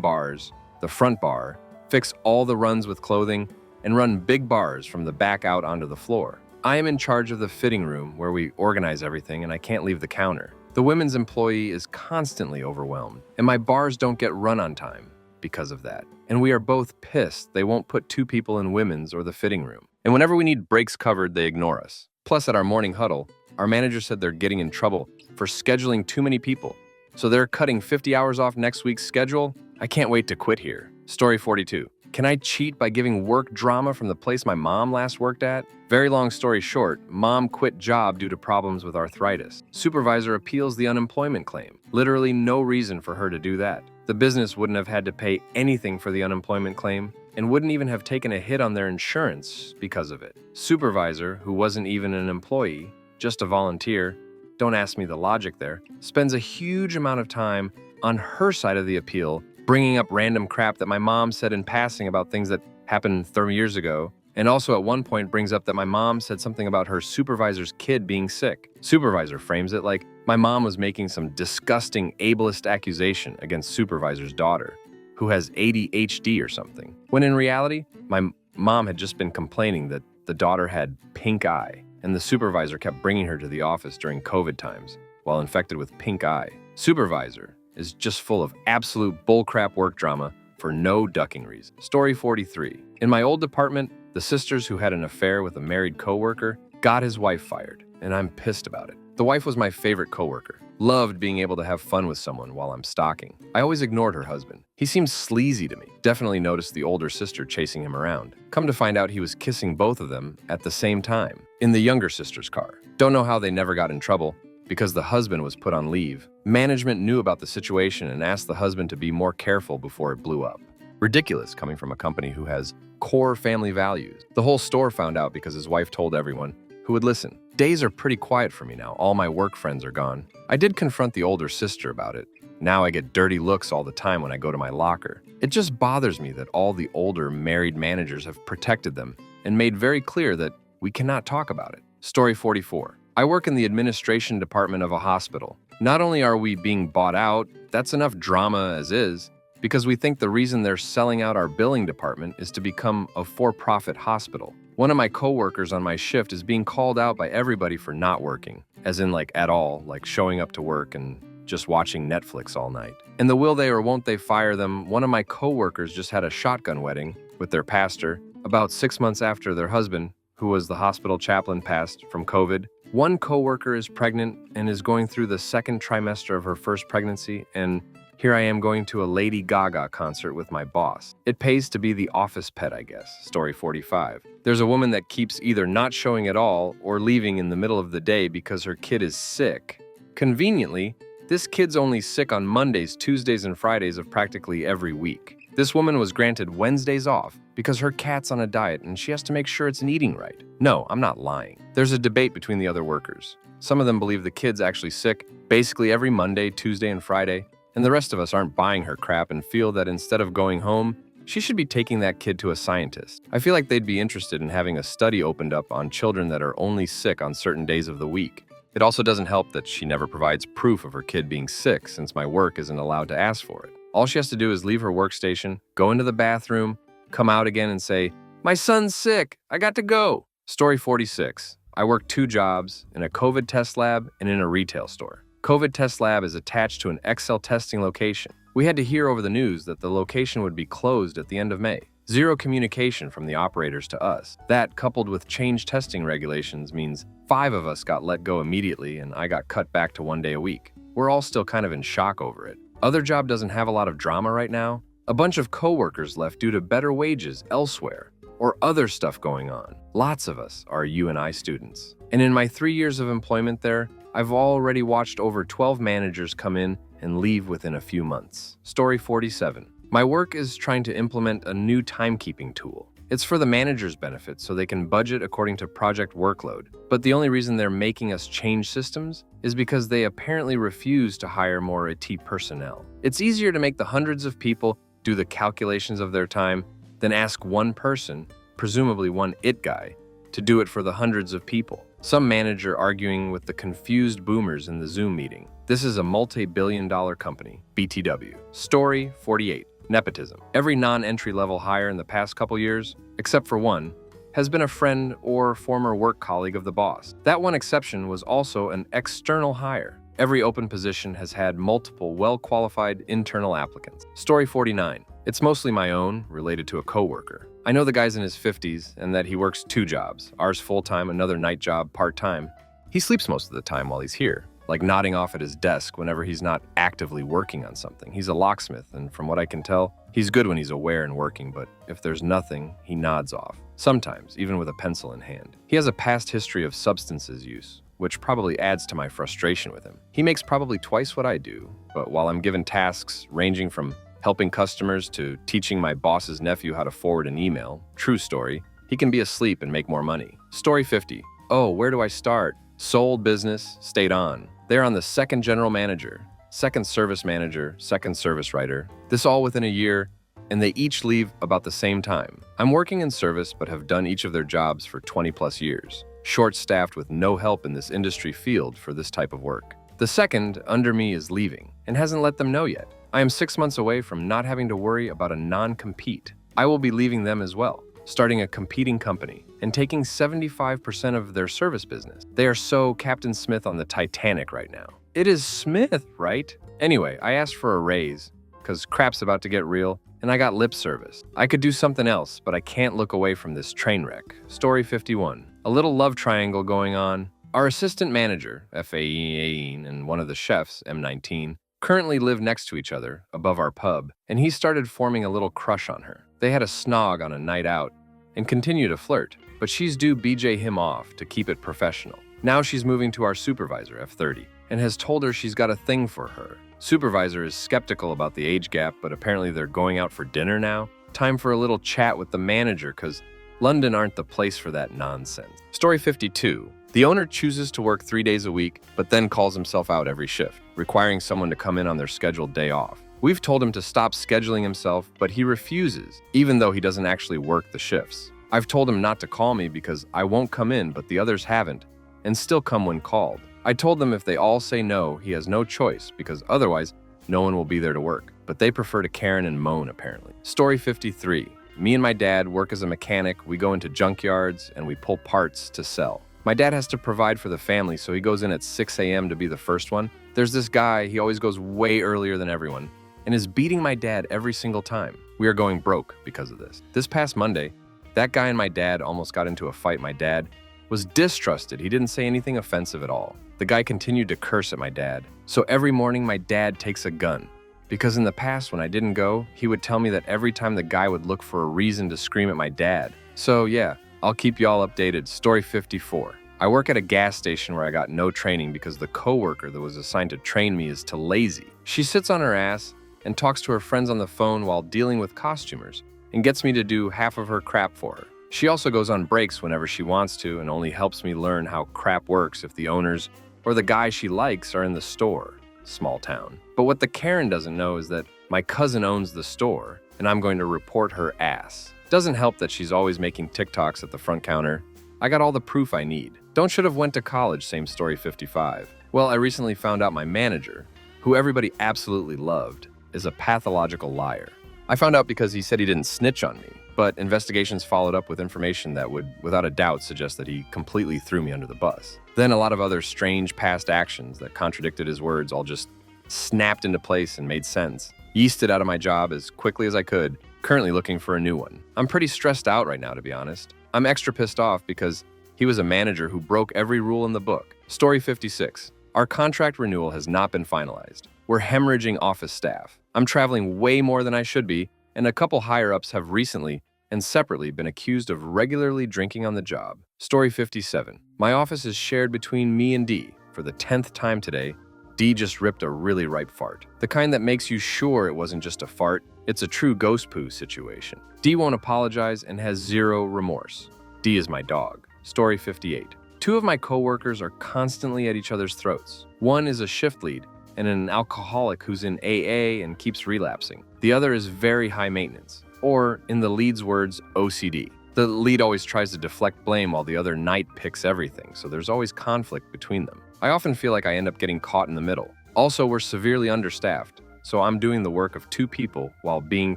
bars, the front bar, fix all the runs with clothing, and run big bars from the back out onto the floor. I am in charge of the fitting room where we organize everything and I can't leave the counter. The women's employee is constantly overwhelmed, and my bars don't get run on time because of that. And we are both pissed they won't put 2 people in women's or the fitting room. And whenever we need breaks covered, they ignore us. Plus, at our morning huddle, our manager said they're getting in trouble for scheduling too many people. So they're cutting 50 hours off next week's schedule. I can't wait to quit here. Story 42. Can I cheat by giving work drama from the place my mom last worked at? Very long story short, mom quit job due to problems with arthritis. Supervisor appeals the unemployment claim. Literally no reason for her to do that. The business wouldn't have had to pay anything for the unemployment claim and wouldn't even have taken a hit on their insurance because of it. Supervisor, who wasn't even an employee, just a volunteer, don't ask me the logic there, spends a huge amount of time on her side of the appeal, bringing up random crap that my mom said in passing about things that happened 30 years ago, and also at one point brings up that my mom said something about her supervisor's kid being sick. Supervisor frames it like my mom was making some disgusting ableist accusation against supervisor's daughter, who has ADHD or something, when in reality, my mom had just been complaining that the daughter had pink eye, and the supervisor kept bringing her to the office during COVID times while infected with pink eye. Supervisor is just full of absolute bullcrap work drama for no ducking reason. Story 43. In my old department, the sisters who had an affair with a married coworker got his wife fired, and I'm pissed about it. The wife was my favorite coworker. Loved being able to have fun with someone while I'm stocking. I always ignored her husband. He seemed sleazy to me. Definitely noticed the older sister chasing him around. Come to find out he was kissing both of them at the same time in the younger sister's car. Don't know how they never got in trouble, because the husband was put on leave. Management knew about the situation and asked the husband to be more careful before it blew up. Ridiculous coming from a company who has core family values. The whole store found out because his wife told everyone who would listen. Days are pretty quiet for me now. All my work friends are gone. I did confront the older sister about it. Now I get dirty looks all the time when I go to my locker. It just bothers me that all the older married managers have protected them and made very clear that we cannot talk about it. Story 44. I work in the administration department of a hospital. Not only are we being bought out, that's enough drama as is, because we think the reason they're selling out our billing department is to become a for-profit hospital. One of my coworkers on my shift is being called out by everybody for not working, as in like at all, like showing up to work and just watching Netflix all night. And the will they or won't they fire them, one of my coworkers just had a shotgun wedding with their pastor about 6 months after their husband, who was the hospital chaplain, passed from COVID. One coworker is pregnant and is going through the second trimester of her first pregnancy, and here I am going to a Lady Gaga concert with my boss. It pays to be the office pet, I guess. Story 45. There's a woman that keeps either not showing at all or leaving in the middle of the day because her kid is sick. Conveniently, this kid's only sick on Mondays, Tuesdays, and Fridays of practically every week. This woman was granted Wednesdays off because her cat's on a diet and she has to make sure it's eating right. No, I'm not lying. There's a debate between the other workers. Some of them believe the kid's actually sick basically every Monday, Tuesday, and Friday, and the rest of us aren't buying her crap and feel that instead of going home, she should be taking that kid to a scientist. I feel like they'd be interested in having a study opened up on children that are only sick on certain days of the week. It also doesn't help that she never provides proof of her kid being sick since my work isn't allowed to ask for it. All she has to do is leave her workstation, go into the bathroom, come out again and say, "My son's sick, I got to go." Story 46. I work 2 jobs, in a COVID test lab and in a retail store. COVID test lab is attached to an Excel testing location. We had to hear over the news that the location would be closed at the end of May. Zero communication from the operators to us. That, coupled with changed testing regulations, means 5 of us got let go immediately and I got cut back to 1 day a week. We're all still kind of in shock over it. Other job doesn't have a lot of drama right now. A bunch of coworkers left due to better wages elsewhere or other stuff going on. Lots of us are UNI students. And in my 3 years of employment there, I've already watched over 12 managers come in and leave within a few months. Story 47. My work is trying to implement a new timekeeping tool. It's for the manager's benefit so they can budget according to project workload. But the only reason they're making us change systems is because they apparently refuse to hire more IT personnel. It's easier to make the hundreds of people do the calculations of their time than ask one person, presumably one IT guy, to do it for the hundreds of people. Some manager arguing with the confused boomers in the Zoom meeting. This is a multi-billion-dollar company, BTW. Story 48. Nepotism. Every non-entry-level hire in the past couple years, except for one, has been a friend or former work colleague of the boss. That one exception was also an external hire. Every open position has had multiple well-qualified internal applicants. Story 49. It's mostly my own, related to a coworker. I know the guy's in his 50s and that he works 2 jobs, ours full-time, another night job part-time. He sleeps most of the time while he's here, like nodding off at his desk whenever he's not actively working on something. He's a locksmith, and from what I can tell, he's good when he's aware and working, but if there's nothing, he nods off. Sometimes, even with a pencil in hand. He has a past history of substances use, which probably adds to my frustration with him. He makes probably twice what I do, but while I'm given tasks ranging from helping customers to teaching my boss's nephew how to forward an email, true story, he can be asleep and make more money. Story 50. Oh, where do I start? Sold business, stayed on. They're on the second general manager, second service manager, second service writer. This all within a year, and they each leave about the same time. I'm working in service but have done each of their jobs for 20 plus years. Short-staffed with no help in this industry field for this type of work. The second under me is leaving and hasn't let them know yet. I am 6 months away from not having to worry about a non-compete. I will be leaving them as well, starting a competing company and taking 75% of their service business. They are so Captain Smith on the Titanic right now. It is Smith, right? Anyway, I asked for a raise because crap's about to get real and I got lip service. I could do something else, but I can't look away from this train wreck. Story 51. A little love triangle going on. Our assistant manager, F.A.E. and one of the chefs, M19, currently live next to each other above our pub, and he started forming a little crush on her. They had a snog on a night out and continue to flirt, but she's due BJ him off to keep it professional. Now she's moving to our supervisor, F30, and has told her she's got a thing for her. Supervisor is skeptical about the age gap, but apparently they're going out for dinner now. Time for a little chat with the manager, cause London aren't the place for that nonsense. Story 52. The owner chooses to work 3 days a week, but then calls himself out every shift, requiring someone to come in on their scheduled day off. We've told him to stop scheduling himself, but he refuses, even though he doesn't actually work the shifts. I've told him not to call me because I won't come in, but the others haven't, and still come when called. I told them if they all say no, he has no choice because otherwise no one will be there to work. But they prefer to Karen and moan, apparently. Story 53. Me and my dad work as a mechanic. We go into junkyards and we pull parts to sell. My dad has to provide for the family, so he goes in at 6 a.m. to be the first one. There's this guy, he always goes way earlier than everyone, and is beating my dad every single time. We are going broke because of this. This past Monday, that guy and my dad almost got into a fight. My dad was distrusted. He didn't say anything offensive at all. The guy continued to curse at my dad. So every morning, my dad takes a gun. Because in the past, when I didn't go, he would tell me that every time the guy would look for a reason to scream at my dad. So yeah, I'll keep y'all updated. Story 54. I work at a gas station where I got no training because the coworker that was assigned to train me is too lazy. She sits on her ass and talks to her friends on the phone while dealing with costumers and gets me to do half of her crap for her. She also goes on breaks whenever she wants to and only helps me learn how crap works if the owners or the guy she likes are in the store. Small town. But what the Karen doesn't know is that my cousin owns the store and I'm going to report her ass. Doesn't help that she's always making TikToks at the front counter. I got all the proof I need. Don't should have went to college, same story 55. Well, I recently found out my manager, who everybody absolutely loved, is a pathological liar. I found out because he said he didn't snitch on me, but investigations followed up with information that would, without a doubt, suggest that he completely threw me under the bus. Then a lot of other strange past actions that contradicted his words all just snapped into place and made sense. Yeasted out of my job as quickly as I could, currently looking for a new one. I'm pretty stressed out right now, to be honest. I'm extra pissed off because he was a manager who broke every rule in the book. Story 56. Our contract renewal has not been finalized. We're hemorrhaging office staff. I'm traveling way more than I should be, and a couple higher-ups have recently and separately been accused of regularly drinking on the job. Story 57. My office is shared between me and D. For the 10th time today, D just ripped a really ripe fart. The kind that makes you sure it wasn't just a fart, it's a true ghost poo situation. D won't apologize and has zero remorse. D is my dog. Story 58. Two of my coworkers are constantly at each other's throats. One is a shift lead and an alcoholic who's in AA and keeps relapsing. The other is very high maintenance, or in the lead's words, OCD. The lead always tries to deflect blame while the other night picks everything, so there's always conflict between them. I often feel like I end up getting caught in the middle. Also, we're severely understaffed, so I'm doing the work of two people while being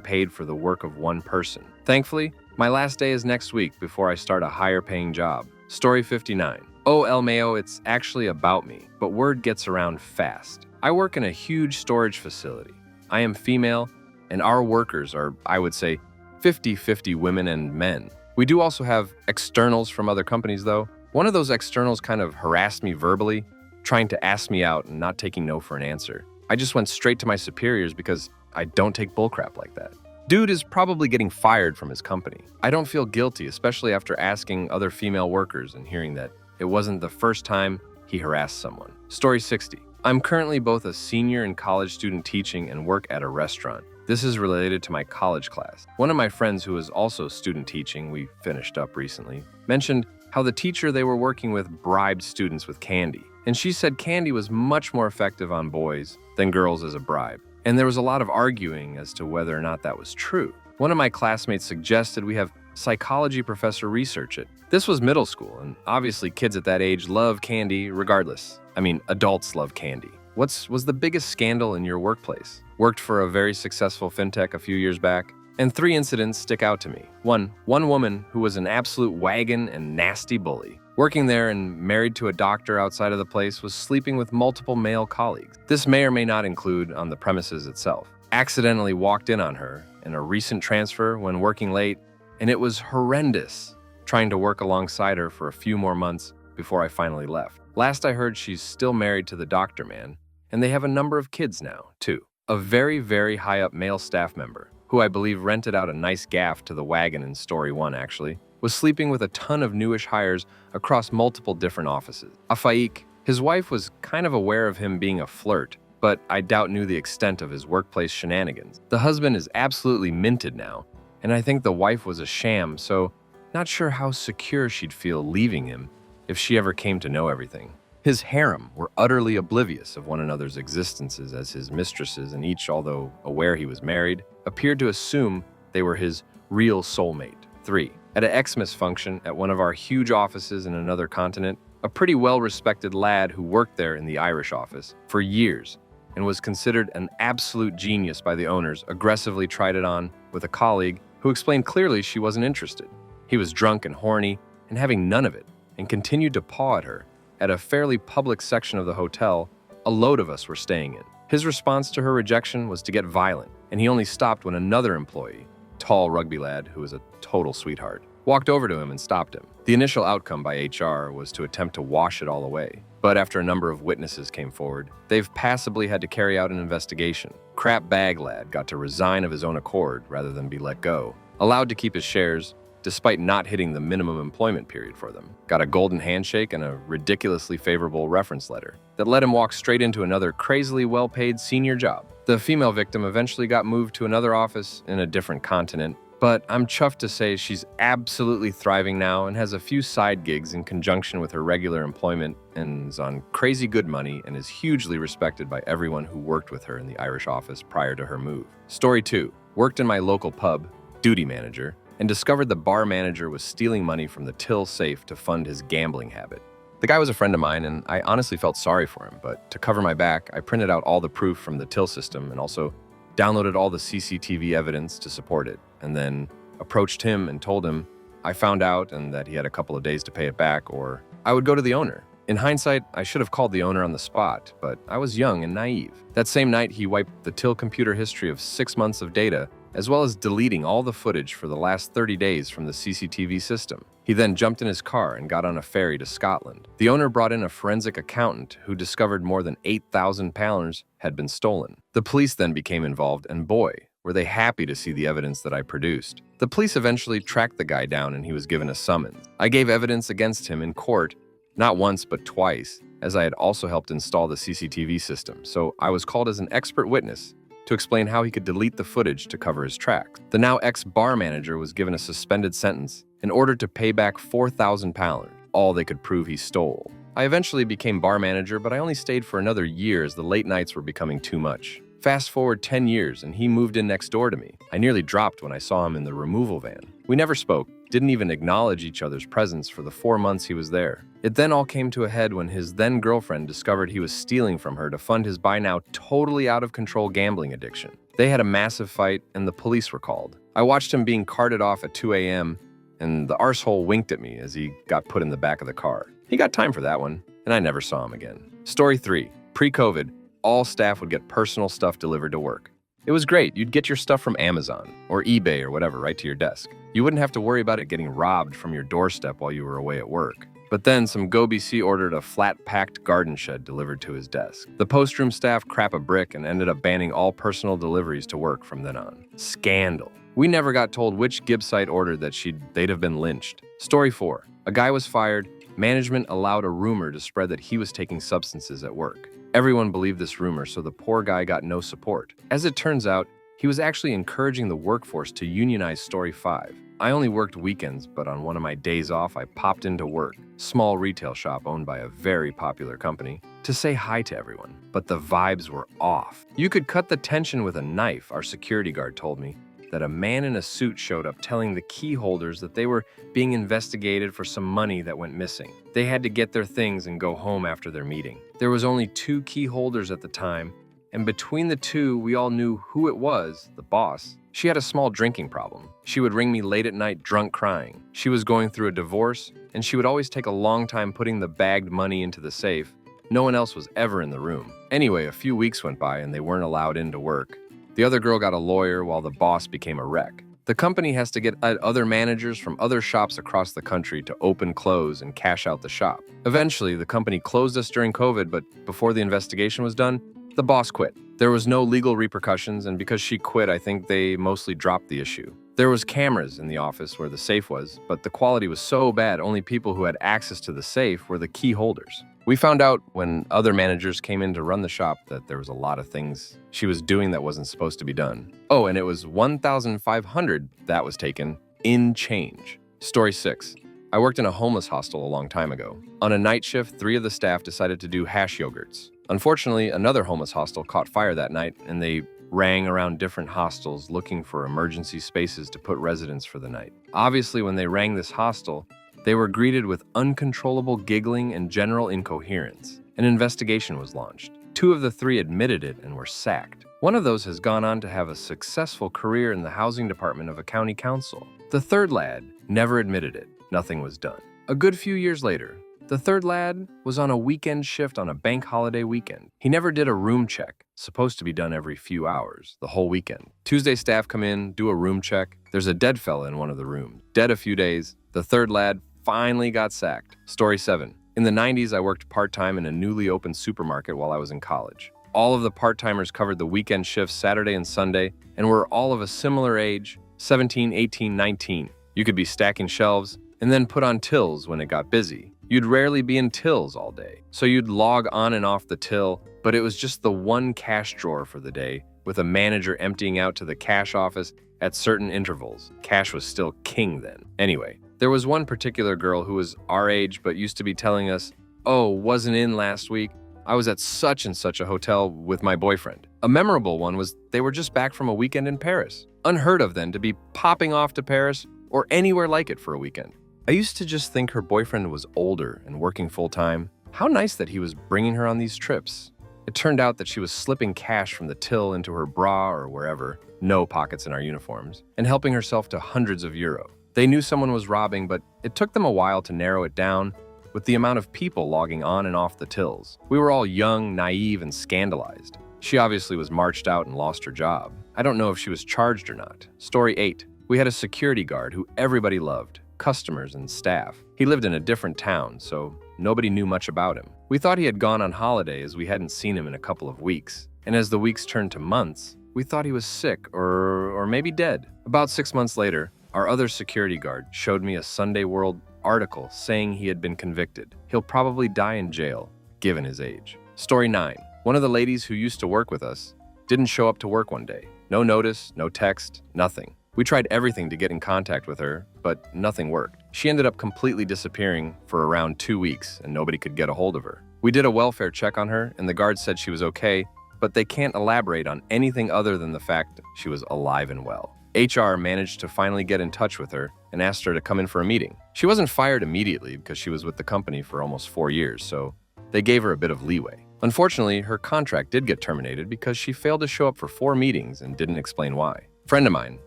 paid for the work of one person. Thankfully, my last day is next week before I start a higher paying job. Story 59. Oh, El Mayo, it's actually about me, but word gets around fast. I work in a huge storage facility. I am female, and our workers are, I would say, 50-50 women and men. We do also have externals from other companies, though. One of those externals kind of harassed me verbally, trying to ask me out and not taking no for an answer. I just went straight to my superiors because I don't take bullcrap like that. Dude is probably getting fired from his company. I don't feel guilty, especially after asking other female workers and hearing that it wasn't the first time he harassed someone. Story 60. I'm currently both a senior and college student teaching and work at a restaurant. This is related to my college class. One of my friends who is also student teaching, we finished up recently, mentioned how the teacher they were working with bribed students with candy. And she said candy was much more effective on boys than girls as a bribe. And there was a lot of arguing as to whether or not that was true. One of my classmates suggested we have psychology professor research it. This was middle school, and obviously kids at that age love candy regardless. I mean, adults love candy. What was the biggest scandal in your workplace? Worked for a very successful fintech a few years back, and 3 incidents stick out to me. One woman who was an absolute wagon and nasty bully. Working there and married to a doctor outside of the place, was sleeping with multiple male colleagues. This may or may not include on the premises itself. Accidentally walked in on her in a recent transfer when working late, and it was horrendous trying to work alongside her for a few more months before I finally left. Last I heard, she's still married to the doctor man, and they have a number of kids now, too. A very, very high-up male staff member, who I believe rented out a nice gaff to the wagon in Story 1, actually, was sleeping with a ton of newish hires across multiple different offices. Afaik, his wife was kind of aware of him being a flirt, but I doubt knew the extent of his workplace shenanigans. The husband is absolutely minted now, and I think the wife was a sham, so not sure how secure she'd feel leaving him if she ever came to know everything. His harem were utterly oblivious of one another's existences as his mistresses, and each, although aware he was married, appeared to assume they were his real soulmate. 3. At an Xmas function at one of our huge offices in another continent, a pretty well-respected lad who worked there in the Irish office for years and was considered an absolute genius by the owners, aggressively tried it on with a colleague who explained clearly she wasn't interested. He was drunk and horny and having none of it, and continued to paw at her at a fairly public section of the hotel a load of us were staying in. His response to her rejection was to get violent, and he only stopped when another employee, tall rugby lad who was a total sweetheart, walked over to him and stopped him. The initial outcome by HR was to attempt to wash it all away, but after a number of witnesses came forward, they've passably had to carry out an investigation. Crap bag lad got to resign of his own accord rather than be let go, allowed to keep his shares despite not hitting the minimum employment period for them, got a golden handshake and a ridiculously favorable reference letter that let him walk straight into another crazily well-paid senior job. The female victim eventually got moved to another office in a different continent, but I'm chuffed to say she's absolutely thriving now and has a few side gigs in conjunction with her regular employment and is on crazy good money and is hugely respected by everyone who worked with her in the Irish office prior to her move. Story 2. Worked in my local pub, duty manager, and discovered the bar manager was stealing money from the till safe to fund his gambling habit. The guy was a friend of mine, and I honestly felt sorry for him, but to cover my back, I printed out all the proof from the till system and also downloaded all the CCTV evidence to support it, and then approached him and told him I found out and that he had a couple of days to pay it back, or I would go to the owner. In hindsight, I should have called the owner on the spot, but I was young and naive. That same night, he wiped the till computer history of 6 months of data, as well as deleting all the footage for the last 30 days from the CCTV system. He then jumped in his car and got on a ferry to Scotland. The owner brought in a forensic accountant who discovered more than £8,000 had been stolen. The police then became involved, and boy, were they happy to see the evidence that I produced. The police eventually tracked the guy down and he was given a summons. I gave evidence against him in court, not once but twice, as I had also helped install the CCTV system, so I was called as an expert witness to explain how he could delete the footage to cover his tracks. The now ex-bar manager was given a suspended sentence in order to pay back £4,000, all they could prove he stole. I eventually became bar manager, but I only stayed for another year as the late nights were becoming too much. Fast forward 10 years and he moved in next door to me. I nearly dropped when I saw him in the removal van. We never spoke, didn't even acknowledge each other's presence for the 4 months he was there. It then all came to a head when his then-girlfriend discovered he was stealing from her to fund his by now totally out-of-control gambling addiction. They had a massive fight and the police were called. I watched him being carted off at 2 a.m. and the arsehole winked at me as he got put in the back of the car. He got time for that one, and I never saw him again. Story 3. Pre-COVID, all staff would get personal stuff delivered to work. It was great. You'd get your stuff from Amazon or eBay or whatever right to your desk. You wouldn't have to worry about it getting robbed from your doorstep while you were away at work. But then some go-BC ordered a flat-packed garden shed delivered to his desk. The postroom staff crap a brick and ended up banning all personal deliveries to work from then on. Scandal. We never got told which Gibbs site ordered that they'd have been lynched. Story 4. A guy was fired. Management allowed a rumor to spread that he was taking substances at work. Everyone believed this rumor, so the poor guy got no support. As it turns out, he was actually encouraging the workforce to unionize Story 5. I only worked weekends, but on one of my days off, I popped into work, small retail shop owned by a very popular company, to say hi to everyone. But the vibes were off. You could cut the tension with a knife, our security guard told me. That a man in a suit showed up telling the key holders that they were being investigated for some money that went missing. They had to get their things and go home after their meeting. There was only 2 key holders at the time, and between the 2, we all knew who it was, the boss. She had a small drinking problem. She would ring me late at night drunk crying. She was going through a divorce, and she would always take a long time putting the bagged money into the safe. No one else was ever in the room. Anyway, a few weeks went by and they weren't allowed in to work. The other girl got a lawyer while the boss became a wreck. The company has to get other managers from other shops across the country to open, close, and cash out the shop. Eventually, the company closed us during COVID, but before the investigation was done, the boss quit. There was no legal repercussions, and because she quit, I think they mostly dropped the issue. There was cameras in the office where the safe was, but the quality was so bad, only people who had access to the safe were the key holders. We found out when other managers came in to run the shop that there was a lot of things she was doing that wasn't supposed to be done. Oh, and it was $1,500 that was taken in change. Story 6. I worked in a homeless hostel a long time ago. On a night shift, 3 of the staff decided to do hash yogurts. Unfortunately, another homeless hostel caught fire that night, and they rang around different hostels looking for emergency spaces to put residents for the night. Obviously, when they rang this hostel, They were greeted with uncontrollable giggling and general incoherence. An investigation was launched. 2 of the 3 admitted it and were sacked. One of those has gone on to have a successful career in the housing department of a county council. The 3rd lad never admitted it. Nothing was done. A good few years later, the 3rd lad was on a weekend shift on a bank holiday weekend. He never did a room check, supposed to be done every few hours, the whole weekend. Tuesday staff come in, do a room check. There's a dead fella in one of the rooms. Dead a few days. The 3rd lad finally got sacked. Story 7. In the 90s, I worked part-time in a newly opened supermarket while I was in college. All of the part-timers covered the weekend shifts Saturday and Sunday and were all of a similar age, 17, 18, 19. You could be stacking shelves and then put on tills when it got busy. You'd rarely be in tills all day, so you'd log on and off the till, but it was just the one cash drawer for the day, with a manager emptying out to the cash office at certain intervals. Cash was still king then. Anyway, there was one particular girl who was our age but used to be telling us, "Oh, wasn't in last week. I was at such and such a hotel with my boyfriend." A memorable one was they were just back from a weekend in Paris. Unheard of then to be popping off to Paris or anywhere like it for a weekend. I used to just think her boyfriend was older and working full-time. How nice that he was bringing her on these trips. It turned out that she was slipping cash from the till into her bra or wherever, no pockets in our uniforms, and helping herself to hundreds of euro. They knew someone was robbing, but it took them a while to narrow it down with the amount of people logging on and off the tills. We were all young, naive, and scandalized. She obviously was marched out and lost her job. I don't know if she was charged or not. Story 8. We had a security guard who everybody loved. Customers and staff. He lived in a different town, so nobody knew much about him. We thought he had gone on holiday as we hadn't seen him in a couple of weeks. And as the weeks turned to months, we thought he was sick or maybe dead. About 6 months later, our other security guard showed me a Sunday World article saying he had been convicted. He'll probably die in jail, given his age. Story 9. One of the ladies who used to work with us didn't show up to work one day. No notice, no text, nothing. We tried everything to get in contact with her, but nothing worked. She ended up completely disappearing for around 2 weeks, and nobody could get a hold of her. We did a welfare check on her, and the guard said she was okay, but they can't elaborate on anything other than the fact she was alive and well. HR managed to finally get in touch with her and asked her to come in for a meeting. She wasn't fired immediately because she was with the company for almost 4 years, so they gave her a bit of leeway. Unfortunately, her contract did get terminated because she failed to show up for 4 meetings and didn't explain why. A friend of mine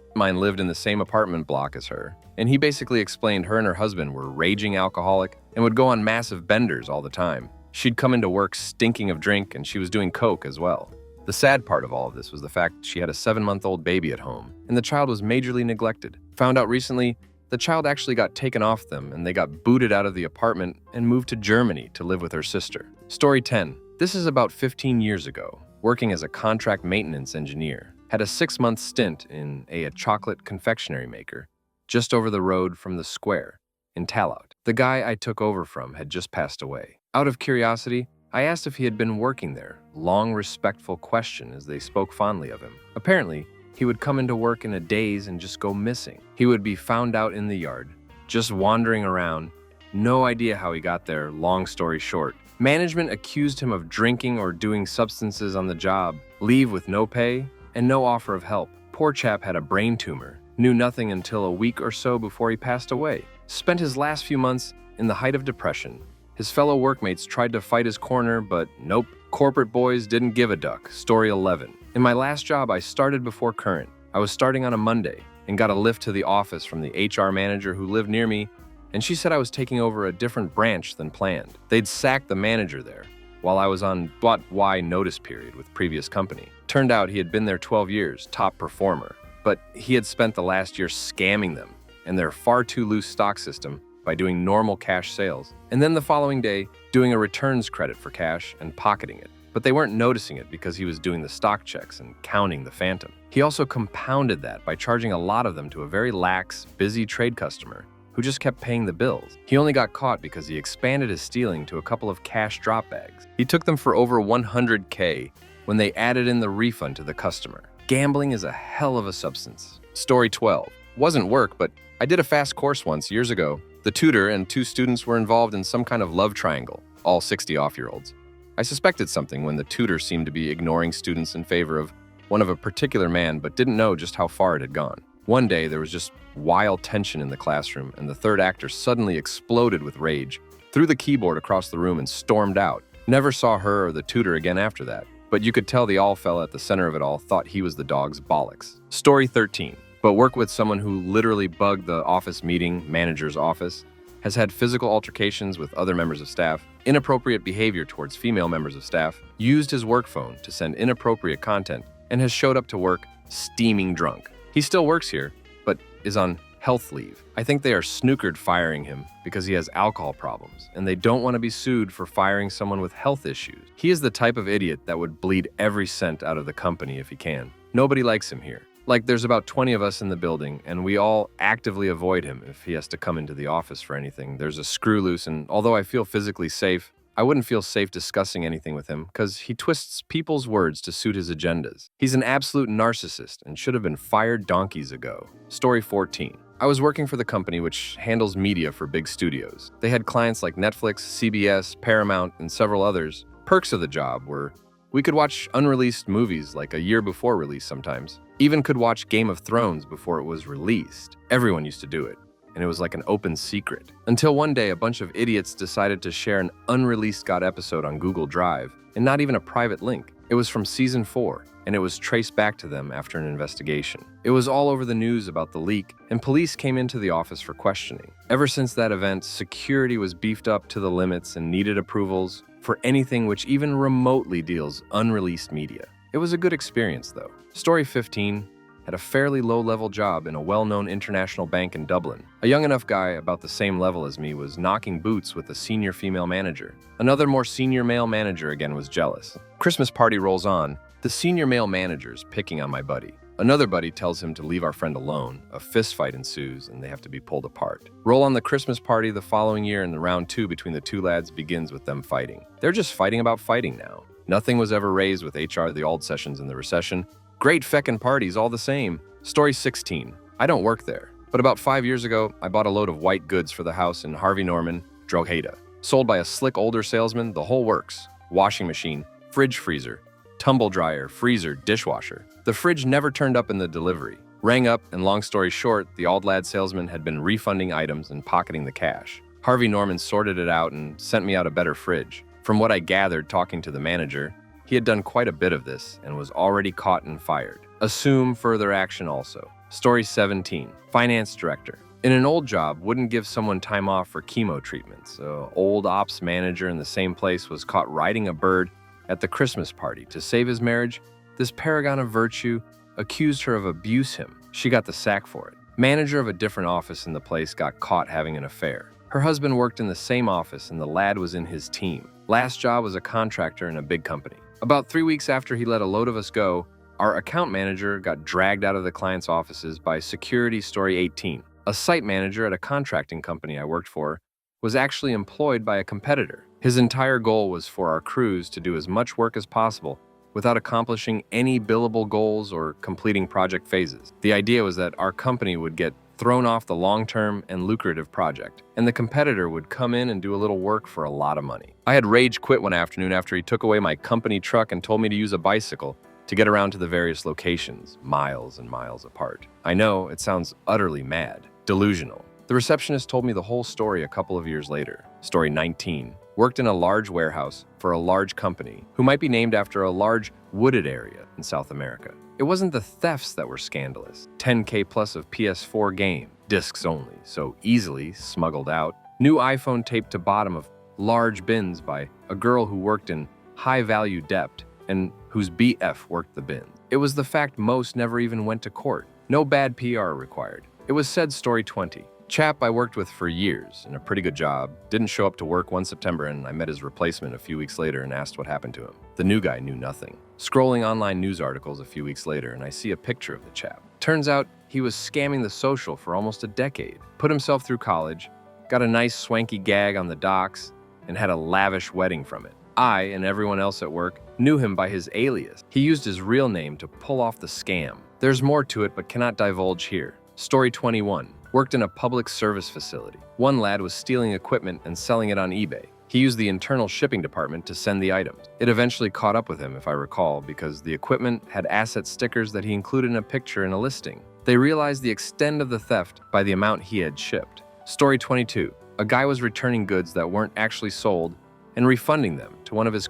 lived in the same apartment block as her, and he basically explained her and her husband were raging alcoholic and would go on massive benders all the time. She'd come into work stinking of drink, and she was doing coke as well. The sad part of all of this was the fact she had a 7-month-old baby at home, and the child was majorly neglected. Found out recently, the child actually got taken off them, and they got booted out of the apartment and moved to Germany to live with her sister. Story 10. This is about 15 years ago, working as a contract maintenance engineer. Had a 6-month stint in a chocolate confectionery maker just over the road from the square in Tallout. The guy I took over from had just passed away. Out of curiosity, I asked if he had been working there. Long, respectful question as they spoke fondly of him. Apparently, he would come into work in a daze and just go missing. He would be found out in the yard, just wandering around. No idea how he got there, long story short. Management accused him of drinking or doing substances on the job, leave with no pay, and no offer of help. Poor chap had a brain tumor, knew nothing until a week or so before he passed away. Spent his last few months in the height of depression. His fellow workmates tried to fight his corner, but nope. Corporate boys didn't give a duck. Story 11. In my last job, I started before current. I was starting on a Monday and got a lift to the office from the HR manager who lived near me, and she said I was taking over a different branch than planned. They'd sacked the manager there while I was on but-why notice period with previous company. Turned out he had been there 12 years, top performer, but he had spent the last year scamming them and their far too loose stock system by doing normal cash sales, and then the following day doing a returns credit for cash and pocketing it. But they weren't noticing it because he was doing the stock checks and counting the phantom. He also compounded that by charging a lot of them to a very lax, busy trade customer who just kept paying the bills. He only got caught because he expanded his stealing to a couple of cash drop bags. He took them for over 100K when they added in the refund to the customer. Gambling is a hell of a substance. Story 12. Wasn't work, but I did a fast course once years ago. The tutor and 2 students were involved in some kind of love triangle, all 60 off-year-olds. I suspected something when the tutor seemed to be ignoring students in favor of one of a particular man, but didn't know just how far it had gone. One day, there was just wild tension in the classroom, and the third actor suddenly exploded with rage, threw the keyboard across the room, and stormed out. Never saw her or the tutor again after that, but you could tell the all fella at the center of it all thought he was the dog's bollocks. Story 13. But work with someone who literally bugged the office meeting manager's office, has had physical altercations with other members of staff, inappropriate behavior towards female members of staff, used his work phone to send inappropriate content, and has showed up to work steaming drunk. He still works here, but is on health leave. I think they are snookered firing him because he has alcohol problems, and they don't want to be sued for firing someone with health issues. He is the type of idiot that would bleed every cent out of the company if he can. Nobody likes him here. Like, there's about 20 of us in the building, and we all actively avoid him if he has to come into the office for anything. There's a screw loose, and although I feel physically safe, I wouldn't feel safe discussing anything with him because he twists people's words to suit his agendas. He's an absolute narcissist and should have been fired donkeys ago. Story 14. I was working for the company which handles media for big studios. They had clients like Netflix, CBS, Paramount, and several others. Perks of the job were we could watch unreleased movies like a year before release sometimes. Even could watch Game of Thrones before it was released. Everyone used to do it, and it was like an open secret. Until one day, a bunch of idiots decided to share an unreleased God episode on Google Drive, and not even a private link. It was from season 4, and it was traced back to them after an investigation. It was all over the news about the leak, and police came into the office for questioning. Ever since that event, security was beefed up to the limits and needed approvals for anything which even remotely deals unreleased media. It was a good experience, though. Story 15. Had a fairly low-level job in a well-known international bank in Dublin. A young enough guy about the same level as me was knocking boots with a senior female manager. Another more senior male manager again was jealous. Christmas party rolls on. The senior male manager's picking on my buddy. Another buddy tells him to leave our friend alone. A fist fight ensues, and they have to be pulled apart. Roll on the Christmas party the following year, and the round 2 between the two lads begins with them fighting. They're just fighting about fighting now. Nothing was ever raised with HR the old sessions in the recession. Great feckin' parties all the same. Story 16. I don't work there, but about 5 years ago, I bought a load of white goods for the house in Harvey Norman, Drogheda. Sold by a slick older salesman, the whole works. Washing machine, fridge freezer, tumble dryer, freezer, dishwasher. The fridge never turned up in the delivery. Rang up, and long story short, the old lad salesman had been refunding items and pocketing the cash. Harvey Norman sorted it out and sent me out a better fridge. From what I gathered talking to the manager, he had done quite a bit of this and was already caught and fired. Assume further action also. Story 17. Finance director. In an old job, wouldn't give someone time off for chemo treatments. An old ops manager in the same place was caught riding a bird at the Christmas party. To save his marriage, this paragon of virtue accused her of abuse him. She got the sack for it. Manager of a different office in the place got caught having an affair. Her husband worked in the same office and the lad was in his team. Last job was a contractor in a big company. About 3 weeks after he let a load of us go, our account manager got dragged out of the client's offices by security. Story 18. A site manager at a contracting company I worked for was actually employed by a competitor. His entire goal was for our crews to do as much work as possible without accomplishing any billable goals or completing project phases. The idea was that our company would get thrown off the long-term and lucrative project, and the competitor would come in and do a little work for a lot of money. I had rage quit one afternoon after he took away my company truck and told me to use a bicycle to get around to the various locations, miles and miles apart. I know, it sounds utterly mad, delusional. The receptionist told me the whole story a couple of years later. Story 19. Worked in a large warehouse for a large company who might be named after a large wooded area in South America. It wasn't the thefts that were scandalous. 10K plus of PS4 game, discs only, so easily smuggled out. New iPhone taped to bottom of large bins by a girl who worked in high-value debt and whose BF worked the bins. It was the fact most never even went to court. No bad PR required. It was said. Story 20. Chap I worked with for years in a pretty good job didn't show up to work one September, and I met his replacement a few weeks later and asked what happened to him. The new guy knew nothing. Scrolling online news articles a few weeks later, and I see a picture of the chap. Turns out he was scamming the social for almost a decade. Put himself through college, got a nice swanky gag on the docks, and had a lavish wedding from it. I, and everyone else at work, knew him by his alias. He used his real name to pull off the scam. There's more to it, but cannot divulge here. Story 21. Worked in a public service facility. One lad was stealing equipment and selling it on eBay. He used the internal shipping department to send the items. It eventually caught up with him, if I recall, because the equipment had asset stickers that he included in a picture in a listing. They realized the extent of the theft by the amount he had shipped. Story 22. A guy was returning goods that weren't actually sold and refunding them to one of his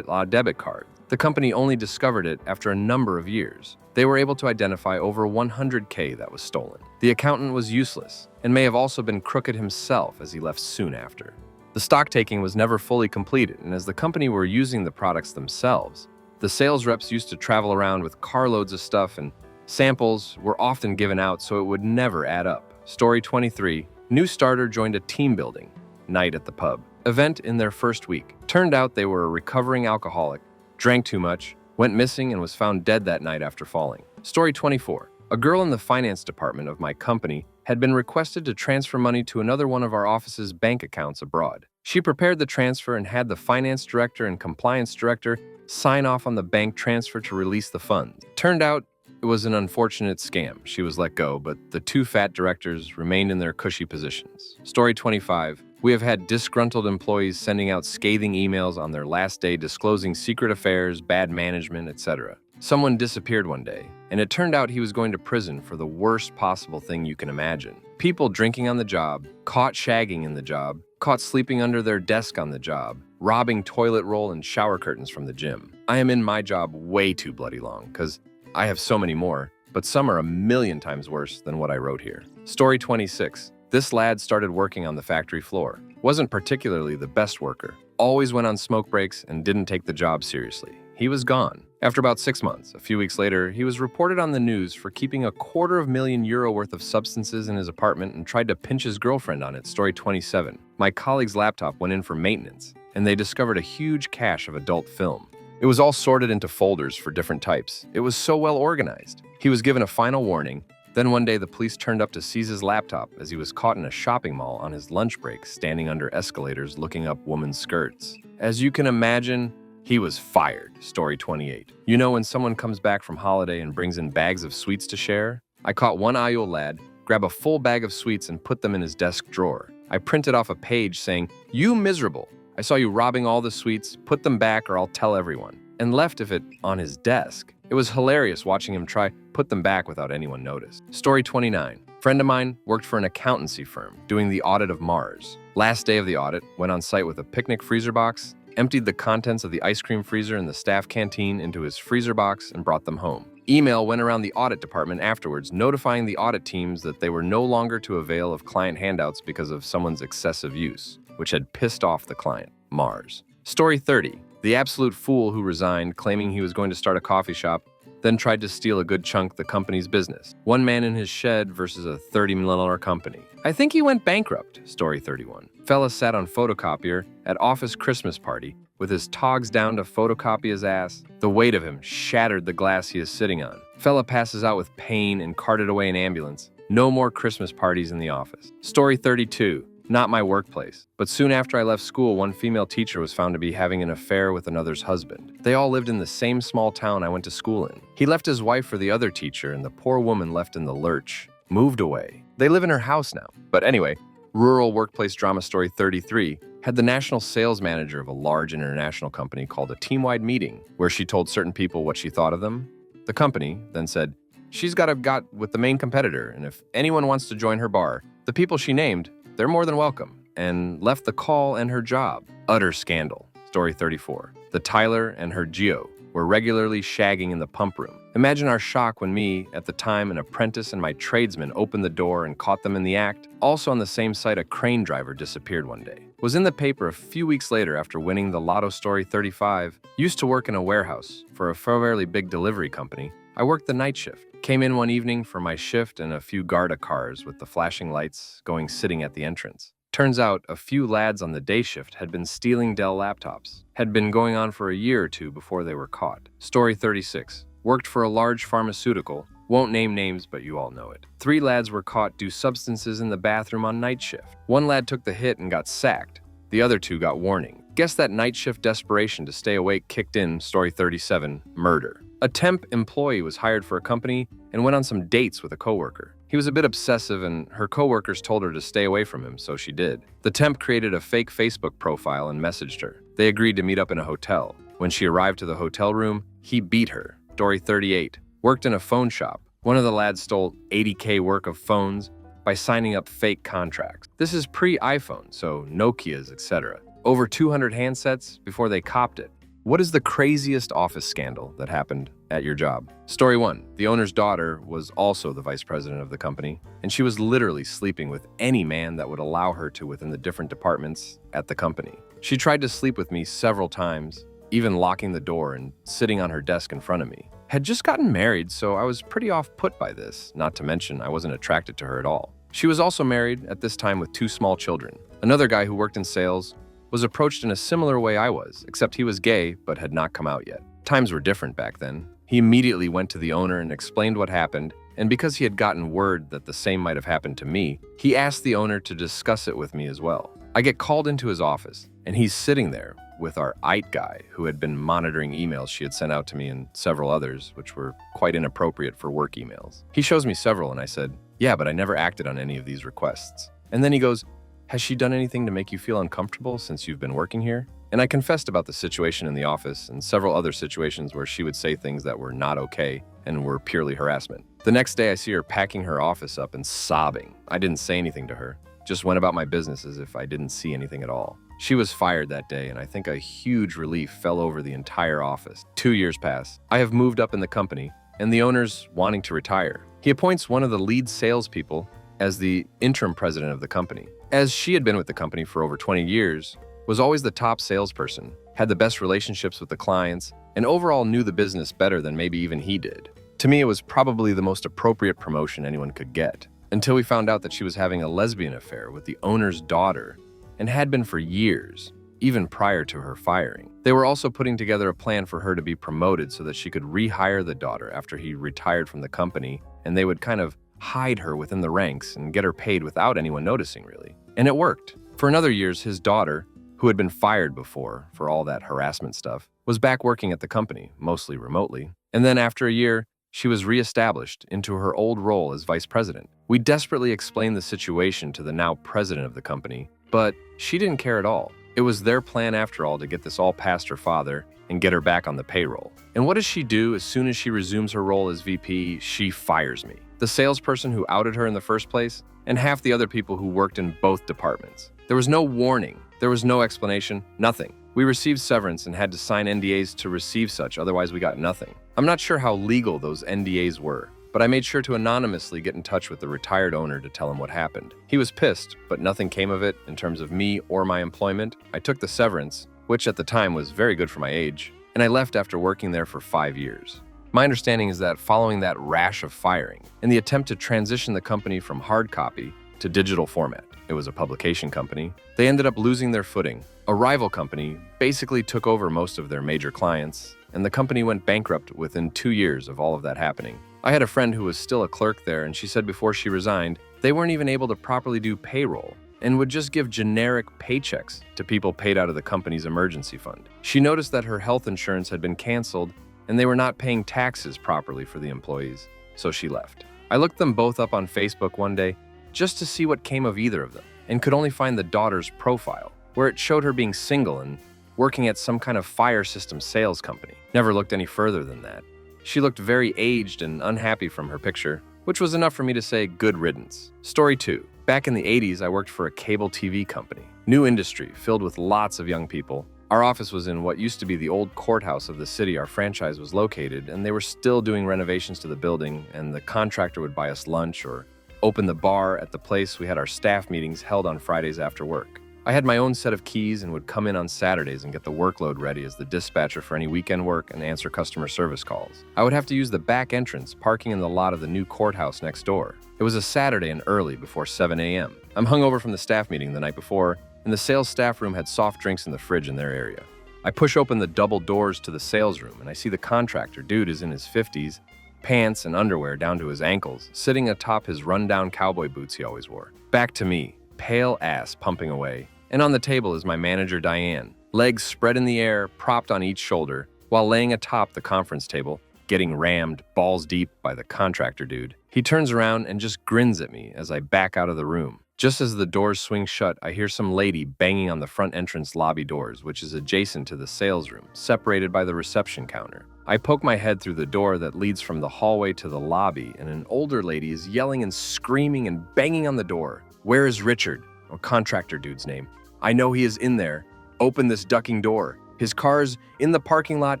debit cards. The company only discovered it after a number of years. They were able to identify over $100K that was stolen. The accountant was useless and may have also been crooked himself as he left soon after. The stock taking was never fully completed, and as the company were using the products themselves, the sales reps used to travel around with carloads of stuff, and samples were often given out so it would never add up. Story 23. New starter joined a team building night at the pub event in their first week. Turned out they were a recovering alcoholic, drank too much, went missing, and was found dead that night after falling. Story 24. A girl in the finance department of my company had been requested to transfer money to another one of our office's bank accounts abroad. She prepared the transfer and had the finance director and compliance director sign off on the bank transfer to release the funds. Turned out it was an unfortunate scam. She was let go, but the two fat directors remained in their cushy positions. Story 25. We have had disgruntled employees sending out scathing emails on their last day disclosing secret affairs, bad management, etc. Someone disappeared one day, and it turned out he was going to prison for the worst possible thing you can imagine. People drinking on the job, caught shagging in the job, caught sleeping under their desk on the job, robbing toilet roll and shower curtains from the gym. I am in my job way too bloody long, because I have so many more, but some are a million times worse than what I wrote here. Story 26. This lad started working on the factory floor. Wasn't particularly the best worker. Always went on smoke breaks and didn't take the job seriously. He was gone. After about 6 months, a few weeks later, he was reported on the news for keeping €250,000 worth of substances in his apartment and tried to pinch his girlfriend on it. Story 27. My colleague's laptop went in for maintenance, and they discovered a huge cache of adult film. It was all sorted into folders for different types. It was so well organized. He was given a final warning. Then one day the police turned up to seize his laptop as he was caught in a shopping mall on his lunch break, standing under escalators looking up women's skirts. As you can imagine, he was fired. Story 28. You know when someone comes back from holiday and brings in bags of sweets to share? I caught one Iowa lad grab a full bag of sweets and put them in his desk drawer. I printed off a page saying, "You miserable. I saw you robbing all the sweets, put them back or I'll tell everyone," and left it on his desk. It was hilarious watching him try put them back without anyone noticed. Story 29. Friend of mine worked for an accountancy firm doing the audit of Mars. Last day of the audit, went on site with a picnic freezer box, emptied the contents of the ice cream freezer in the staff canteen into his freezer box and brought them home. Email went around the audit department afterwards notifying the audit teams that they were no longer to avail of client handouts because of someone's excessive use, which had pissed off the client, Mars. Story 30. The absolute fool who resigned, claiming he was going to start a coffee shop, then tried to steal a good chunk of the company's business. One man in his shed versus a $30 million company. I think he went bankrupt. Story 31. Fella sat on photocopier at office Christmas party with his togs down to photocopy his ass. The weight of him shattered the glass he is sitting on. Fella passes out with pain and carted away in ambulance. No more Christmas parties in the office. Story 32. Not my workplace, but soon after I left school, one female teacher was found to be having an affair with another's husband. They all lived in the same small town I went to school in. He left his wife for the other teacher, and the poor woman left in the lurch. Moved away. They live in her house now. But anyway, rural workplace drama story 33 had the national sales manager of a large international company called a team-wide meeting where she told certain people what she thought of them. The company then said, she's got with the main competitor, and if anyone wants to join her bar, the people she named, they're more than welcome, and left the call and her job. Utter scandal. Story 34. The Tyler and her Geo were regularly shagging in the pump room. Imagine our shock when me, at the time an apprentice and my tradesman, opened the door and caught them in the act. Also on the same site, a crane driver disappeared one day. Was in the paper a few weeks later after winning the Lotto. Story 35. Used to work in a warehouse for a fairly big delivery company. I worked the night shift. Came in one evening for my shift and a few Garda cars with the flashing lights sitting at the entrance. Turns out a few lads on the day shift had been stealing Dell laptops. Had been going on for a year or two before they were caught. Story 36. Worked for a large pharmaceutical. Won't name names, but you all know it. 3 lads were caught do substances in the bathroom on night shift. One lad took the hit and got sacked. The other 2 got warning. Guess that night shift desperation to stay awake kicked in. Story 37. Murder. A temp employee was hired for a company and went on some dates with a coworker. He was a bit obsessive and her coworkers told her to stay away from him, so she did. The temp created a fake Facebook profile and messaged her. They agreed to meet up in a hotel. When she arrived to the hotel room, he beat her. Story 38. Worked in a phone shop. One of the lads stole $80K worth of phones by signing up fake contracts. This is pre-iPhone, so Nokias, etc. Over 200 handsets before they copped it. What is the craziest office scandal that happened at your job? Story 1. The owner's daughter was also the vice president of the company, and she was literally sleeping with any man that would allow her to within the different departments at the company. She tried to sleep with me several times, even locking the door and sitting on her desk in front of me. Had just gotten married, so I was pretty off-put by this, not to mention I wasn't attracted to her at all. She was also married at this time with 2 small children. Another guy who worked in sales was approached in a similar way I was, except he was gay but had not come out yet. Times were different back then. He immediately went to the owner and explained what happened, and because he had gotten word that the same might have happened to me, he asked the owner to discuss it with me as well. I get called into his office, and he's sitting there with our IT guy who had been monitoring emails she had sent out to me and several others, which were quite inappropriate for work emails. He shows me several, and I said, "Yeah, but I never acted on any of these requests." And then he goes, "Has she done anything to make you feel uncomfortable since you've been working here?" And I confessed about the situation in the office and several other situations where she would say things that were not okay and were purely harassment. The next day I see her packing her office up and sobbing. I didn't say anything to her, just went about my business as if I didn't see anything at all. She was fired that day, and I think a huge relief fell over the entire office. 2 years pass. I have moved up in the company, and the owner's wanting to retire. He appoints one of the lead salespeople as the interim president of the company. As she had been with the company for over 20 years, was always the top salesperson, had the best relationships with the clients, and overall knew the business better than maybe even he did. To me, it was probably the most appropriate promotion anyone could get, until we found out that she was having a lesbian affair with the owner's daughter, and had been for years, even prior to her firing. They were also putting together a plan for her to be promoted so that she could rehire the daughter after he retired from the company, and they would kind of hide her within the ranks and get her paid without anyone noticing, really. And it worked. For another years, his daughter, who had been fired before for all that harassment stuff, was back working at the company, mostly remotely. And then after a year, she was reestablished into her old role as vice president. We desperately explained the situation to the now president of the company, but she didn't care at all. It was their plan after all to get this all past her father and get her back on the payroll. And what does she do as soon as she resumes her role as VP? She fires me. The salesperson who outed her in the first place, and half the other people who worked in both departments. There was no warning. There was no explanation, nothing. We received severance and had to sign NDAs to receive such, otherwise we got nothing. I'm not sure how legal those NDAs were, but I made sure to anonymously get in touch with the retired owner to tell him what happened. He was pissed, but nothing came of it in terms of me or my employment. I took the severance, which at the time was very good for my age, and I left after working there for 5 years. My understanding is that following that rash of firing and the attempt to transition the company from hard copy to digital format, it was a publication company, they ended up losing their footing. A rival company basically took over most of their major clients, and the company went bankrupt within 2 years of all of that happening. I had a friend who was still a clerk there, and she said before she resigned, they weren't even able to properly do payroll and would just give generic paychecks to people paid out of the company's emergency fund. She noticed that her health insurance had been canceled and they were not paying taxes properly for the employees, so she left. I looked them both up on Facebook one day just to see what came of either of them, and could only find the daughter's profile, where it showed her being single and working at some kind of fire system sales company. Never looked any further than that. She looked very aged and unhappy from her picture, which was enough for me to say good riddance. Story 2. Back in the 80s, I worked for a cable TV company. New industry, filled with lots of young people. Our office was in what used to be the old courthouse of the city our franchise was located, and they were still doing renovations to the building, and the contractor would buy us lunch or open the bar at the place we had our staff meetings held on Fridays after work. I had my own set of keys and would come in on Saturdays and get the workload ready as the dispatcher for any weekend work and answer customer service calls. I would have to use the back entrance, parking in the lot of the new courthouse next door. It was a Saturday and early, before 7 a.m. I'm hungover from the staff meeting the night before, and the sales staff room had soft drinks in the fridge in their area. I push open the double doors to the sales room, and I see the contractor. Dude is in his 50s, pants and underwear down to his ankles, sitting atop his rundown cowboy boots he always wore. Back to me, pale ass pumping away, and on the table is my manager Diane, legs spread in the air, propped on each shoulder, while laying atop the conference table, getting rammed balls deep by the contractor dude. He turns around and just grins at me as I back out of the room. Just as the doors swing shut, I hear some lady banging on the front entrance lobby doors, which is adjacent to the sales room, separated by the reception counter. I poke my head through the door that leads from the hallway to the lobby, and an older lady is yelling and screaming and banging on the door. Where is Richard? A contractor dude's name. I know he is in there. Open this ducking door. His car's in the parking lot.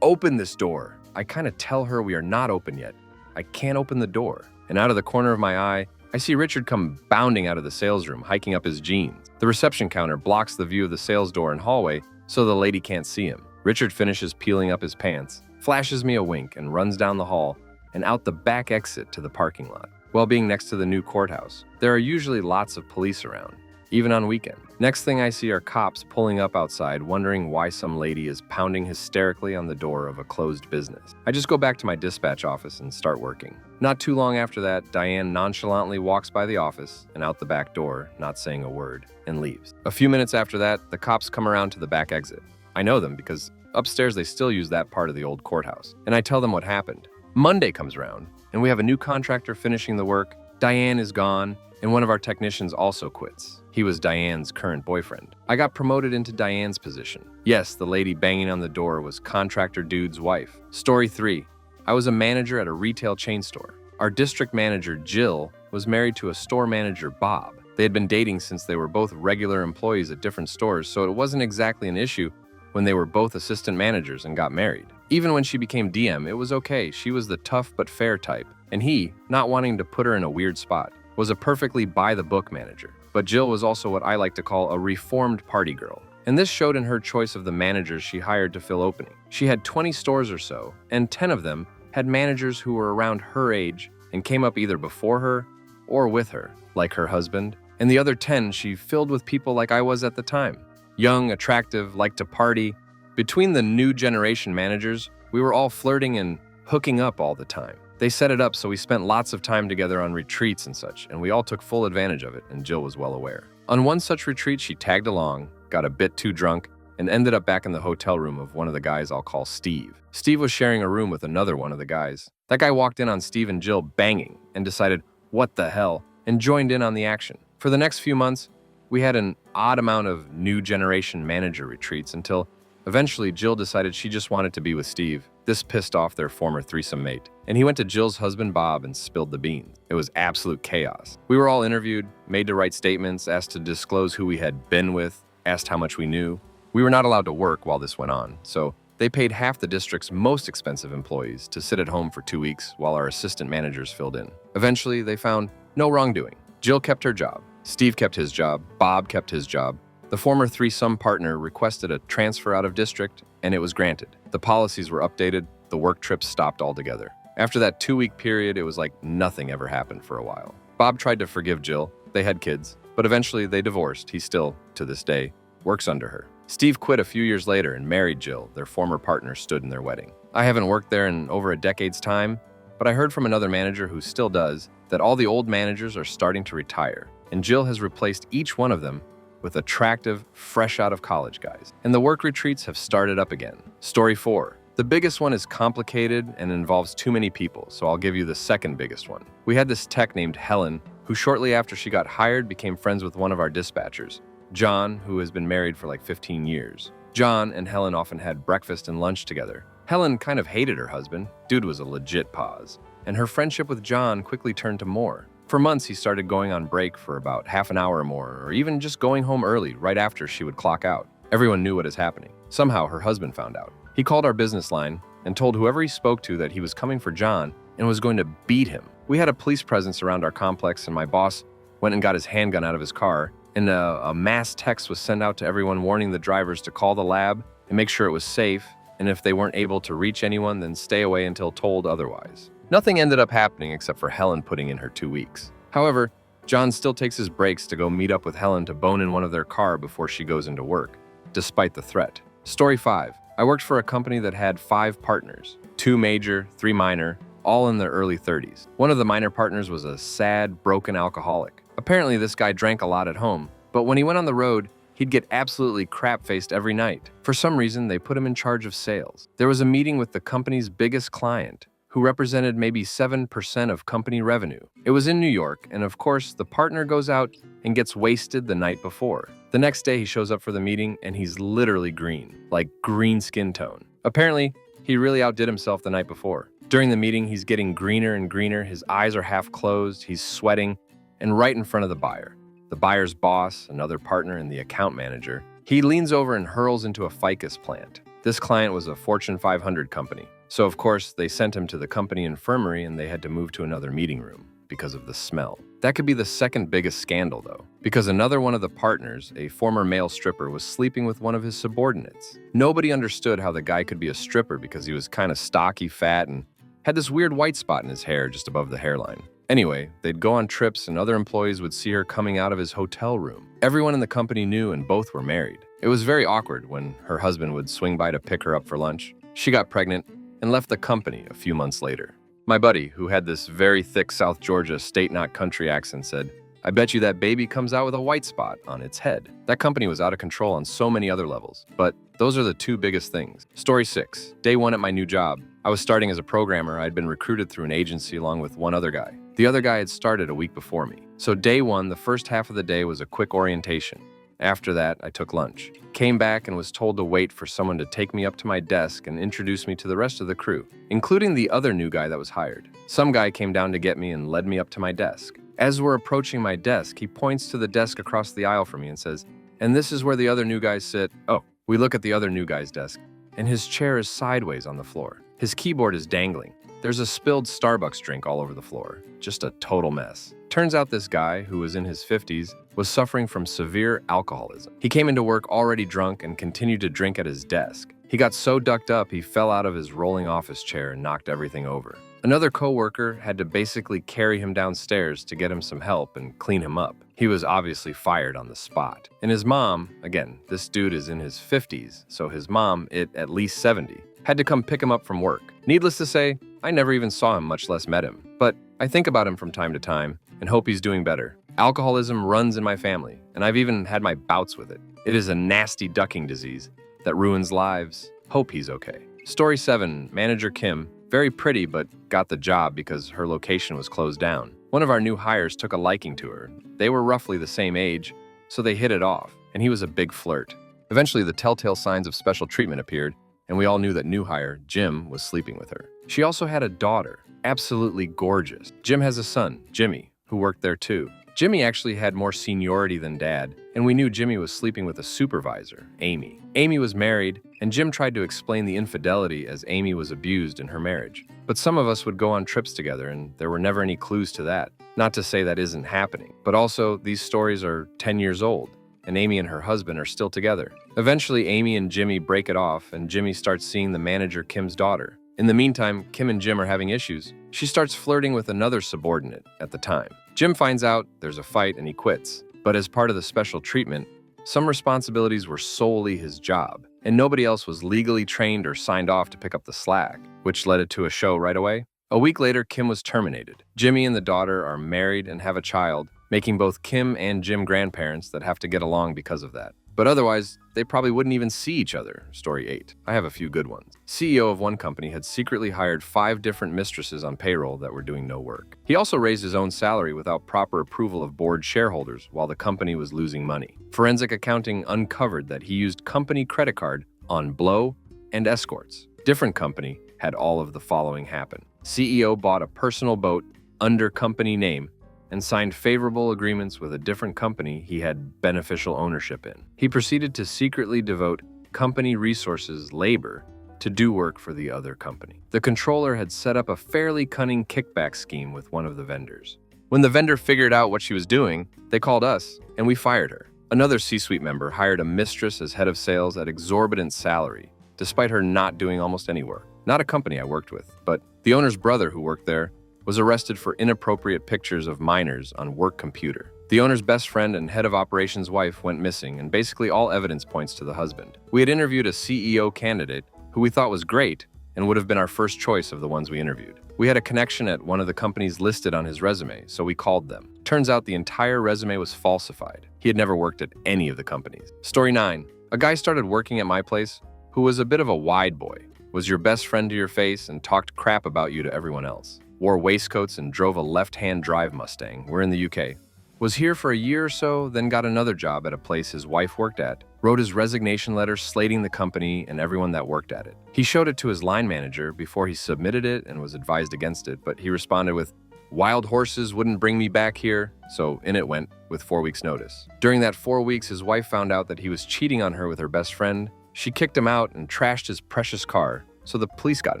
Open this door. I kind of tell her we are not open yet. I can't open the door. And out of the corner of my eye, I see Richard come bounding out of the sales room, hiking up his jeans. The reception counter blocks the view of the sales door and hallway, so the lady can't see him. Richard finishes peeling up his pants, flashes me a wink, and runs down the hall and out the back exit to the parking lot. While being next to the new courthouse, there are usually lots of police around, even on weekend. Next thing I see are cops pulling up outside, wondering why some lady is pounding hysterically on the door of a closed business. I just go back to my dispatch office and start working. Not too long after that, Diane nonchalantly walks by the office and out the back door, not saying a word, and leaves. A few minutes after that, the cops come around to the back exit. I know them because upstairs they still use that part of the old courthouse, and I tell them what happened. Monday comes around, and we have a new contractor finishing the work. Diane is gone, and one of our technicians also quits. He was Diane's current boyfriend. I got promoted into Diane's position. Yes, the lady banging on the door was contractor dude's wife. Story 3. I was a manager at a retail chain store. Our district manager, Jill, was married to a store manager, Bob. They had been dating since they were both regular employees at different stores, so it wasn't exactly an issue when they were both assistant managers and got married. Even when she became DM, it was okay. She was the tough but fair type, and he, not wanting to put her in a weird spot, was a perfectly by-the-book manager. But Jill was also what I like to call a reformed party girl, and this showed in her choice of the managers she hired to fill openings. She had 20 stores or so, and 10 of them had managers who were around her age and came up either before her or with her, like her husband, and the other 10 she filled with people like I was at the time. Young, attractive, liked to party. Between the new generation managers, we were all flirting and hooking up all the time. They set it up so we spent lots of time together on retreats and such, and we all took full advantage of it, and Jill was well aware. On one such retreat, she tagged along, got a bit too drunk, and ended up back in the hotel room of one of the guys I'll call Steve. Steve was sharing a room with another one of the guys. That guy walked in on Steve and Jill banging and decided, what the hell, and joined in on the action. For the next few months, we had an odd amount of new generation manager retreats until eventually Jill decided she just wanted to be with Steve. This pissed off their former threesome mate, and he went to Jill's husband Bob and spilled the beans. It was absolute chaos. We were all interviewed, made to write statements, asked to disclose who we had been with, asked how much we knew. We were not allowed to work while this went on, so they paid half the district's most expensive employees to sit at home for 2 weeks while our assistant managers filled in. Eventually, they found no wrongdoing. Jill kept her job. Steve kept his job. Bob kept his job. The former threesome partner requested a transfer out of district, and it was granted. The policies were updated. The work trips stopped altogether. After that 2-week period, it was like nothing ever happened for a while. Bob tried to forgive Jill. They had kids, but eventually they divorced. He still, to this day, works under her. Steve quit a few years later and married Jill. Their former partner stood in their wedding. I haven't worked there in over a decade's time, but I heard from another manager who still does that all the old managers are starting to retire, and Jill has replaced each one of them with attractive, fresh out of college guys. And the work retreats have started up again. Story 4. The biggest one is complicated and involves too many people, so I'll give you the second biggest one. We had this tech named Helen, who shortly after she got hired became friends with one of our dispatchers, John, who has been married for like 15 years. John and Helen often had breakfast and lunch together. Helen kind of hated her husband. Dude was a legit pause. And her friendship with John quickly turned to more. For months, he started going on break for about half an hour or more, or even just going home early right after she would clock out. Everyone knew what is happening. Somehow, her husband found out. He called our business line and told whoever he spoke to that he was coming for John and was going to beat him. We had a police presence around our complex, and my boss went and got his handgun out of his car, and a mass text was sent out to everyone warning the drivers to call the lab and make sure it was safe, and if they weren't able to reach anyone, then stay away until told otherwise. Nothing ended up happening except for Helen putting in her 2 weeks. However, John still takes his breaks to go meet up with Helen to bone in one of their car before she goes into work, despite the threat. Story 5. I worked for a company that had 5 partners, 2 major, 3 minor, all in their early 30s. One of the minor partners was a sad, broken alcoholic. Apparently, this guy drank a lot at home, but when he went on the road, he'd get absolutely crap-faced every night. For some reason, they put him in charge of sales. There was a meeting with the company's biggest client, who represented maybe 7% of company revenue. It was in New York, and of course, the partner goes out and gets wasted the night before. The next day, he shows up for the meeting, and he's literally green, like green skin tone. Apparently, He really outdid himself the night before. During the meeting, he's getting greener and greener, his eyes are half closed, he's sweating, and right in front of the buyer. The buyer's boss, another partner, and the account manager. He leans over and hurls into a ficus plant. This client was a Fortune 500 company, so of course they sent him to the company infirmary and they had to move to another meeting room because of the smell. That could be the second biggest scandal though, because another one of the partners, a former male stripper, was sleeping with one of his subordinates. Nobody understood how the guy could be a stripper because he was kind of stocky, fat, and had this weird white spot in his hair just above the hairline. Anyway, they'd go on trips and other employees would see her coming out of his hotel room. Everyone in the company knew and both were married. It was very awkward when her husband would swing by to pick her up for lunch. She got pregnant and left the company a few months later. My buddy, who had this very thick South Georgia state not country accent, said, "I bet you that baby comes out with a white spot on its head." That company was out of control on so many other levels, but those are the two biggest things. Story 6. Day 1 at my new job. I was starting as a programmer. I'd been recruited through an agency along with one other guy. The other guy had started a week before me. So day 1, the first half of the day was a quick orientation. After that, I took lunch. Came back and was told to wait for someone to take me up to my desk and introduce me to the rest of the crew, including the other new guy that was hired. Some guy came down to get me and led me up to my desk. As we're approaching my desk, he points to the desk across the aisle from me and says, "And this is where the other new guys sit." Oh, we look at the other new guy's desk, and his chair is sideways on the floor. His keyboard is dangling. There's a spilled Starbucks drink all over the floor. Just a total mess. Turns out this guy, who was in his 50s, was suffering from severe alcoholism. He came into work already drunk and continued to drink at his desk. He got so ducked up he fell out of his rolling office chair and knocked everything over. Another coworker had to basically carry him downstairs to get him some help and clean him up. He was obviously fired on the spot. And his mom, again, this dude is in his 50s, so his mom, at least 70, had to come pick him up from work. Needless to say, I never even saw him, much less met him. But I think about him from time to time and hope he's doing better. Alcoholism runs in my family, and I've even had my bouts with it. It is a nasty ducking disease that ruins lives. Hope he's okay. Story 7, Manager Kim. Very pretty, but got the job because her location was closed down. One of our new hires took a liking to her. They were roughly the same age, so they hit it off, and he was a big flirt. Eventually, the telltale signs of special treatment appeared, and we all knew that new hire, Jim, was sleeping with her. She also had a daughter, absolutely gorgeous. Jim has a son, Jimmy, who worked there too. Jimmy actually had more seniority than Dad, and we knew Jimmy was sleeping with a supervisor, Amy. Amy was married, and Jim tried to explain the infidelity as Amy was abused in her marriage. But some of us would go on trips together, and there were never any clues to that. Not to say that isn't happening, but also these stories are 10 years old, and Amy and her husband are still together. Eventually, Amy and Jimmy break it off, and Jimmy starts seeing the manager Kim's daughter. In the meantime, Kim and Jim are having issues. She starts flirting with another subordinate at the time. Jim finds out there's a fight and he quits. But as part of the special treatment, some responsibilities were solely his job, and nobody else was legally trained or signed off to pick up the slack, which led it to a show right away. A week later, Kim was terminated. Jimmy and the daughter are married and have a child, making both Kim and Jim grandparents that have to get along because of that. But otherwise, they probably wouldn't even see each other. Story 8. I have a few good ones. CEO of one company had secretly hired 5 different mistresses on payroll that were doing no work. He also raised his own salary without proper approval of board shareholders while the company was losing money. Forensic accounting uncovered that he used company credit card on blow and escorts. Different company had all of the following happen. CEO bought a personal boat under company name and signed favorable agreements with a different company he had beneficial ownership in. He proceeded to secretly devote company resources, labor, to do work for the other company. The controller had set up a fairly cunning kickback scheme with one of the vendors. When the vendor figured out what she was doing, they called us, and we fired her. Another C-suite member hired a mistress as head of sales at exorbitant salary, despite her not doing almost any work. Not a company I worked with, but the owner's brother who worked there was arrested for inappropriate pictures of minors on work computer. The owner's best friend and head of operations wife went missing, and basically all evidence points to the husband. We had interviewed a CEO candidate who we thought was great and would have been our first choice of the ones we interviewed. We had a connection at one of the companies listed on his resume, so we called them. Turns out the entire resume was falsified. He had never worked at any of the companies. Story 9. A guy started working at my place who was a bit of a wide boy, was your best friend to your face, and talked crap about you to everyone else. Wore waistcoats and drove a left-hand drive Mustang. We're in the UK. Was here for a year or so, then got another job at a place his wife worked at. wrote his resignation letter slating the company and everyone that worked at it. He showed it to his line manager before he submitted it and was advised against it, but he responded with, "Wild horses wouldn't bring me back here," so in it went with 4 weeks' notice. During that 4 weeks, his wife found out that he was cheating on her with her best friend. She kicked him out and trashed his precious car, so the police got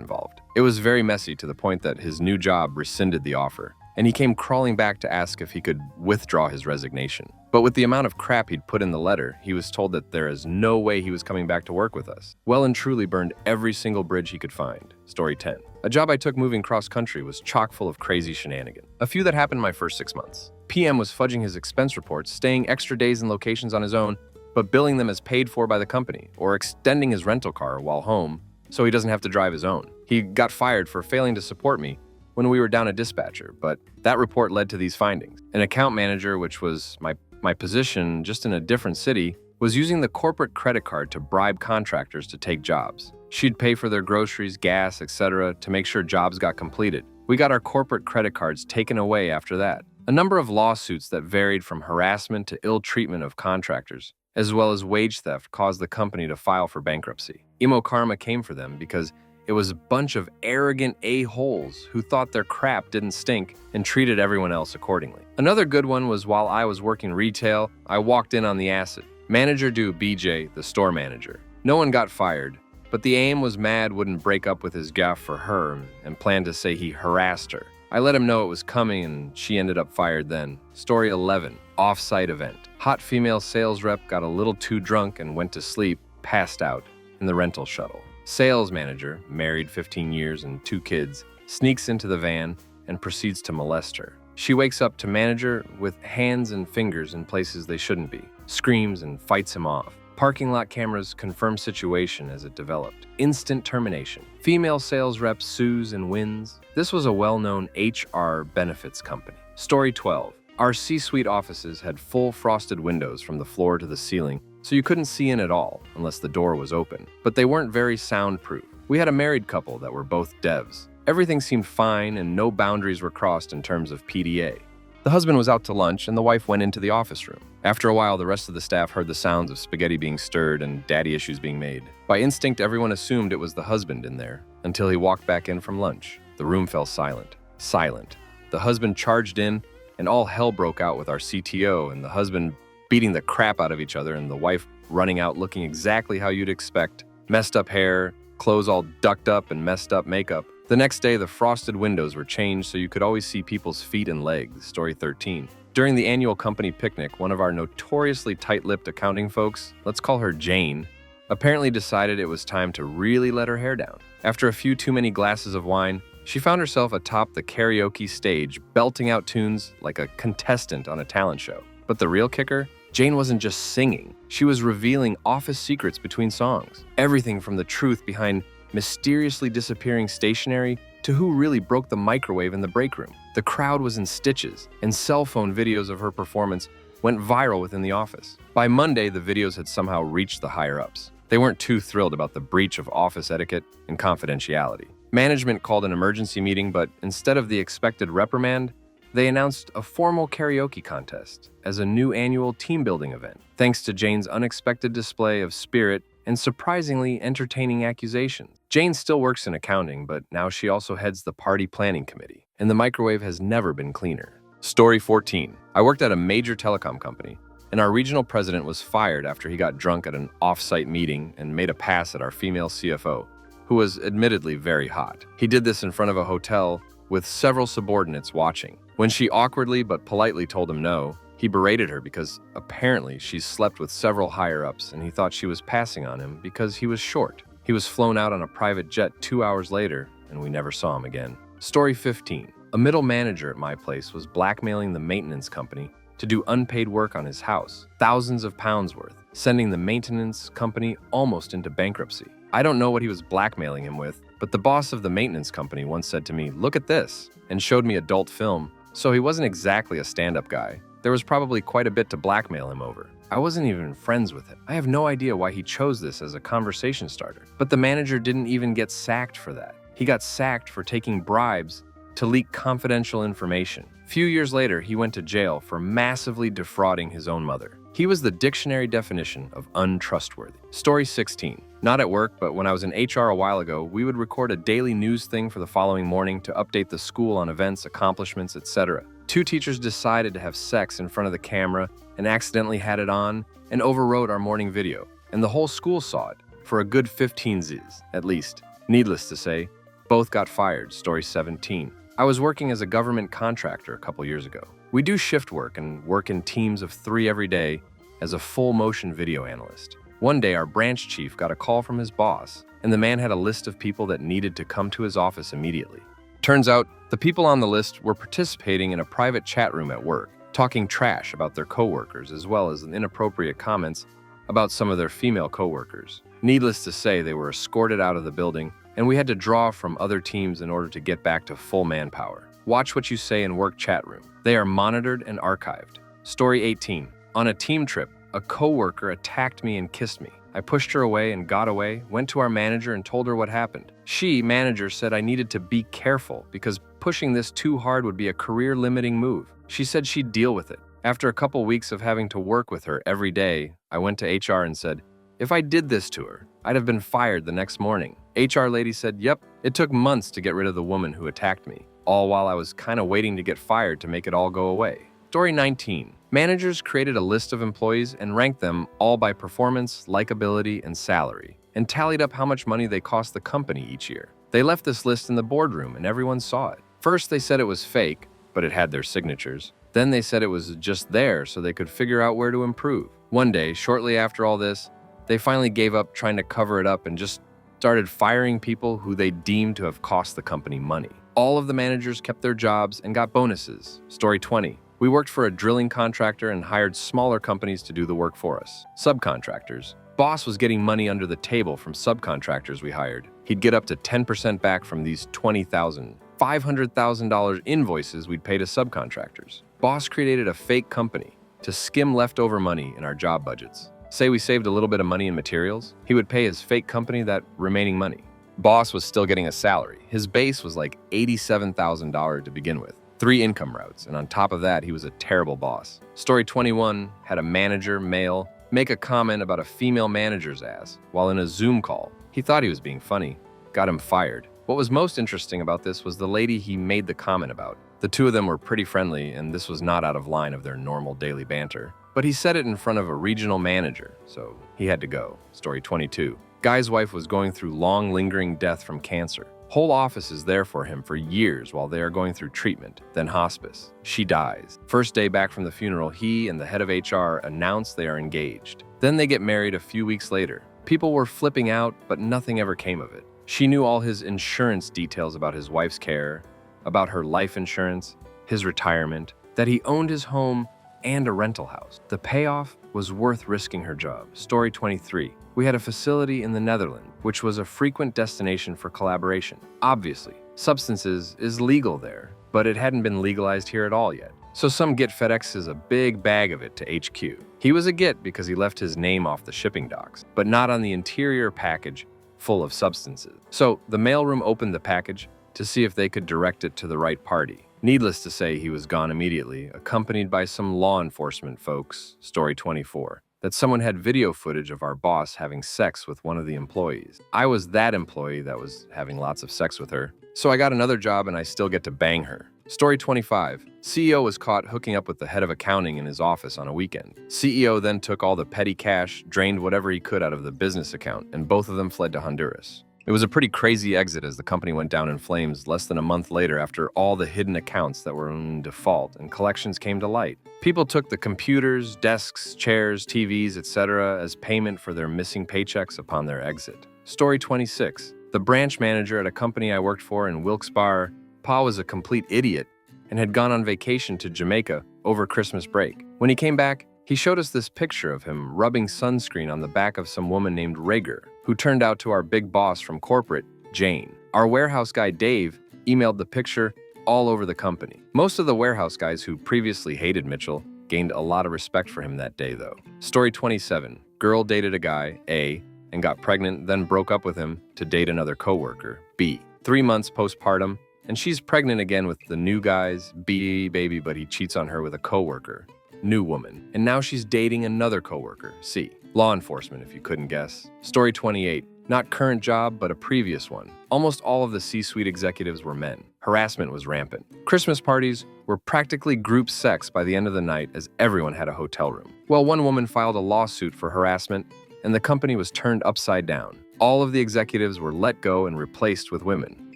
involved. It was very messy to the point that his new job rescinded the offer, and he came crawling back to ask if he could withdraw his resignation. But with the amount of crap he'd put in the letter, he was told that there is no way he was coming back to work with us. Well and truly burned every single bridge he could find. Story 10. A job I took moving cross-country was chock full of crazy shenanigans. A few that happened in my first 6 months. PM was fudging his expense reports, staying extra days in locations on his own, but billing them as paid for by the company, or extending his rental car while home so he doesn't have to drive his own. He got fired for failing to support me when we were down a dispatcher, but that report led to these findings. An account manager, which was my position just in a different city, was using the corporate credit card to bribe contractors to take jobs. She'd pay for their groceries, gas, etc. to make sure jobs got completed. We got our corporate credit cards taken away after that. A number of lawsuits that varied from harassment to ill treatment of contractors, as well as wage theft, caused the company to file for bankruptcy. Emo karma came for them because it was a bunch of arrogant a-holes who thought their crap didn't stink and treated everyone else accordingly. Another good one was while I was working retail, I walked in on the acid. Manager due BJ, the store manager. No one got fired, but the AIM was mad wouldn't break up with his gaff for her and planned to say he harassed her. I let him know it was coming and she ended up fired then. Story 11. Off-site event. Hot female sales rep got a little too drunk and went to sleep, passed out, in the rental shuttle. Sales manager, married 15 years and 2 kids, sneaks into the van and proceeds to molest her. She wakes up to manager with hands and fingers in places they shouldn't be, screams and fights him off. Parking lot cameras confirm situation as it developed. Instant termination. Female sales rep sues and wins. This was a well-known HR benefits company. Story 12. Our C-suite offices had full frosted windows from the floor to the ceiling, so you couldn't see in at all unless the door was open. But they weren't very soundproof. We had a married couple that were both devs. Everything seemed fine and no boundaries were crossed in terms of PDA. The husband was out to lunch and the wife went into the office room. After a while, the rest of the staff heard the sounds of spaghetti being stirred and daddy issues being made. By instinct, everyone assumed it was the husband in there until he walked back in from lunch. The room fell silent. Silent. The husband charged in and all hell broke out with our CTO and the husband beating the crap out of each other and the wife running out looking exactly how you'd expect. Messed up hair, clothes all ducked up and messed up makeup. The next day, the frosted windows were changed so you could always see people's feet and legs. Story 13. During the annual company picnic, one of our notoriously tight-lipped accounting folks, let's call her Jane, apparently decided it was time to really let her hair down. After a few too many glasses of wine, she found herself atop the karaoke stage, belting out tunes like a contestant on a talent show. But the real kicker? Jane wasn't just singing. She was revealing office secrets between songs. Everything from the truth behind mysteriously disappearing stationery to who really broke the microwave in the break room. The crowd was in stitches, and cell phone videos of her performance went viral within the office. By Monday, the videos had somehow reached the higher-ups. They weren't too thrilled about the breach of office etiquette and confidentiality. Management called an emergency meeting, but instead of the expected reprimand, they announced a formal karaoke contest as a new annual team-building event, thanks to Jane's unexpected display of spirit and surprisingly entertaining accusations. Jane still works in accounting, but now she also heads the party planning committee, and the microwave has never been cleaner. Story 14. I worked at a major telecom company, and our regional president was fired after he got drunk at an off-site meeting and made a pass at our female CFO, who was admittedly very hot. He did this in front of a hotel with several subordinates watching. When she awkwardly but politely told him no, he berated her because apparently she slept with several higher-ups and he thought she was passing on him because he was short. He was flown out on a private jet 2 hours later and we never saw him again. Story 15. A middle manager at my place was blackmailing the maintenance company to do unpaid work on his house, thousands of pounds worth, sending the maintenance company almost into bankruptcy. I don't know what he was blackmailing him with, but the boss of the maintenance company once said to me, "Look at this," and showed me adult film, so he wasn't exactly a stand-up guy. There was probably quite a bit to blackmail him over. I wasn't even friends with him. I have no idea why he chose this as a conversation starter. But the manager didn't even get sacked for that. He got sacked for taking bribes to leak confidential information. Few years later, he went to jail for massively defrauding his own mother. He was the dictionary definition of untrustworthy. Story 16. Not at work, but when I was in HR a while ago, we would record a daily news thing for the following morning to update the school on events, accomplishments, etc. Two teachers decided to have sex in front of the camera and accidentally had it on and overwrote our morning video, and the whole school saw it, for a good 15 Z's, at least. Needless to say, both got fired. Story 17. I was working as a government contractor a couple years ago. We do shift work and work in teams of 3 every day as a full motion video analyst. One day, our branch chief got a call from his boss, and the man had a list of people that needed to come to his office immediately. Turns out, the people on the list were participating in a private chat room at work, talking trash about their coworkers as well as inappropriate comments about some of their female coworkers. Needless to say, they were escorted out of the building, and we had to draw from other teams in order to get back to full manpower. Watch what you say in work chat room. They are monitored and archived. Story 18. On a team trip, a coworker attacked me and kissed me. I pushed her away and got away, went to our manager and told her what happened. She, manager, said I needed to be careful because pushing this too hard would be a career-limiting move. She said she'd deal with it. After a couple weeks of having to work with her every day, I went to HR and said, if I did this to her, I'd have been fired the next morning. HR lady said, yep, it took months to get rid of the woman who attacked me, all while I was kind of waiting to get fired to make it all go away. Story 19. Managers created a list of employees and ranked them all by performance, likability, and salary, and tallied up how much money they cost the company each year. They left this list in the boardroom and everyone saw it. First, they said it was fake, but it had their signatures. Then they said it was just there so they could figure out where to improve. One day, shortly after all this, they finally gave up trying to cover it up and just started firing people who they deemed to have cost the company money. All of the managers kept their jobs and got bonuses. Story 20. We worked for a drilling contractor and hired smaller companies to do the work for us. Subcontractors. Boss was getting money under the table from subcontractors we hired. He'd get up to 10% back from these $20,000, $500,000 invoices we'd pay to subcontractors. Boss created a fake company to skim leftover money in our job budgets. Say we saved a little bit of money in materials, he would pay his fake company that remaining money. Boss was still getting a salary. His base was like $87,000 to begin with. 3 income routes, and on top of that, he was a terrible boss. Story 21 had a manager, male, make a comment about a female manager's ass while in a Zoom call. He thought he was being funny, got him fired. What was most interesting about this was the lady he made the comment about. The two of them were pretty friendly, and this was not out of line of their normal daily banter. But he said it in front of a regional manager, so he had to go. Story 22. Guy's wife was going through long, lingering death from cancer. Whole office is there for him for years while they are going through treatment, then hospice. She dies. First day back from the funeral, he and the head of HR announce they are engaged. Then they get married a few weeks later. People were flipping out, but nothing ever came of it. She knew all his insurance details about his wife's care, about her life insurance, his retirement, that he owned his home and a rental house. The payoff was worth risking her job. Story 23. We had a facility in the Netherlands, which was a frequent destination for collaboration. Obviously, substances is legal there, but it hadn't been legalized here at all yet. So some get FedExes a big bag of it to HQ. He was a get because he left his name off the shipping docks, but not on the interior package full of substances. So the mailroom opened the package to see if they could direct it to the right party. Needless to say, he was gone immediately, accompanied by some law enforcement folks. Story 24. That someone had video footage of our boss having sex with one of the employees. I was that employee that was having lots of sex with her. So I got another job and I still get to bang her. Story 25. CEO was caught hooking up with the head of accounting in his office on a weekend. CEO then took all the petty cash, drained whatever he could out of the business account, and both of them fled to Honduras. It was a pretty crazy exit as the company went down in flames less than a month later after all the hidden accounts that were in default and collections came to light. People took the computers, desks, chairs, TVs, etc. as payment for their missing paychecks upon their exit. Story 26. The branch manager at a company I worked for in Wilkes-Barre, Pa was a complete idiot and had gone on vacation to Jamaica over Christmas break. When he came back, he showed us this picture of him rubbing sunscreen on the back of some woman named Rager, who turned out to our big boss from corporate, Jane. Our warehouse guy, Dave, emailed the picture all over the company. Most of the warehouse guys who previously hated Mitchell gained a lot of respect for him that day, though. Story 27. Girl dated a guy, A, and got pregnant, then broke up with him to date another coworker, B. 3 months postpartum, and she's pregnant again with the new guy's B baby, but he cheats on her with a coworker. new woman. And now she's dating another coworker, C. Law enforcement, if you couldn't guess. Story 28. Not current job, but a previous one. Almost all of the C-suite executives were men. Harassment was rampant. Christmas parties were practically group sex by the end of the night as everyone had a hotel room. Well, one woman filed a lawsuit for harassment, and the company was turned upside down. All of the executives were let go and replaced with women.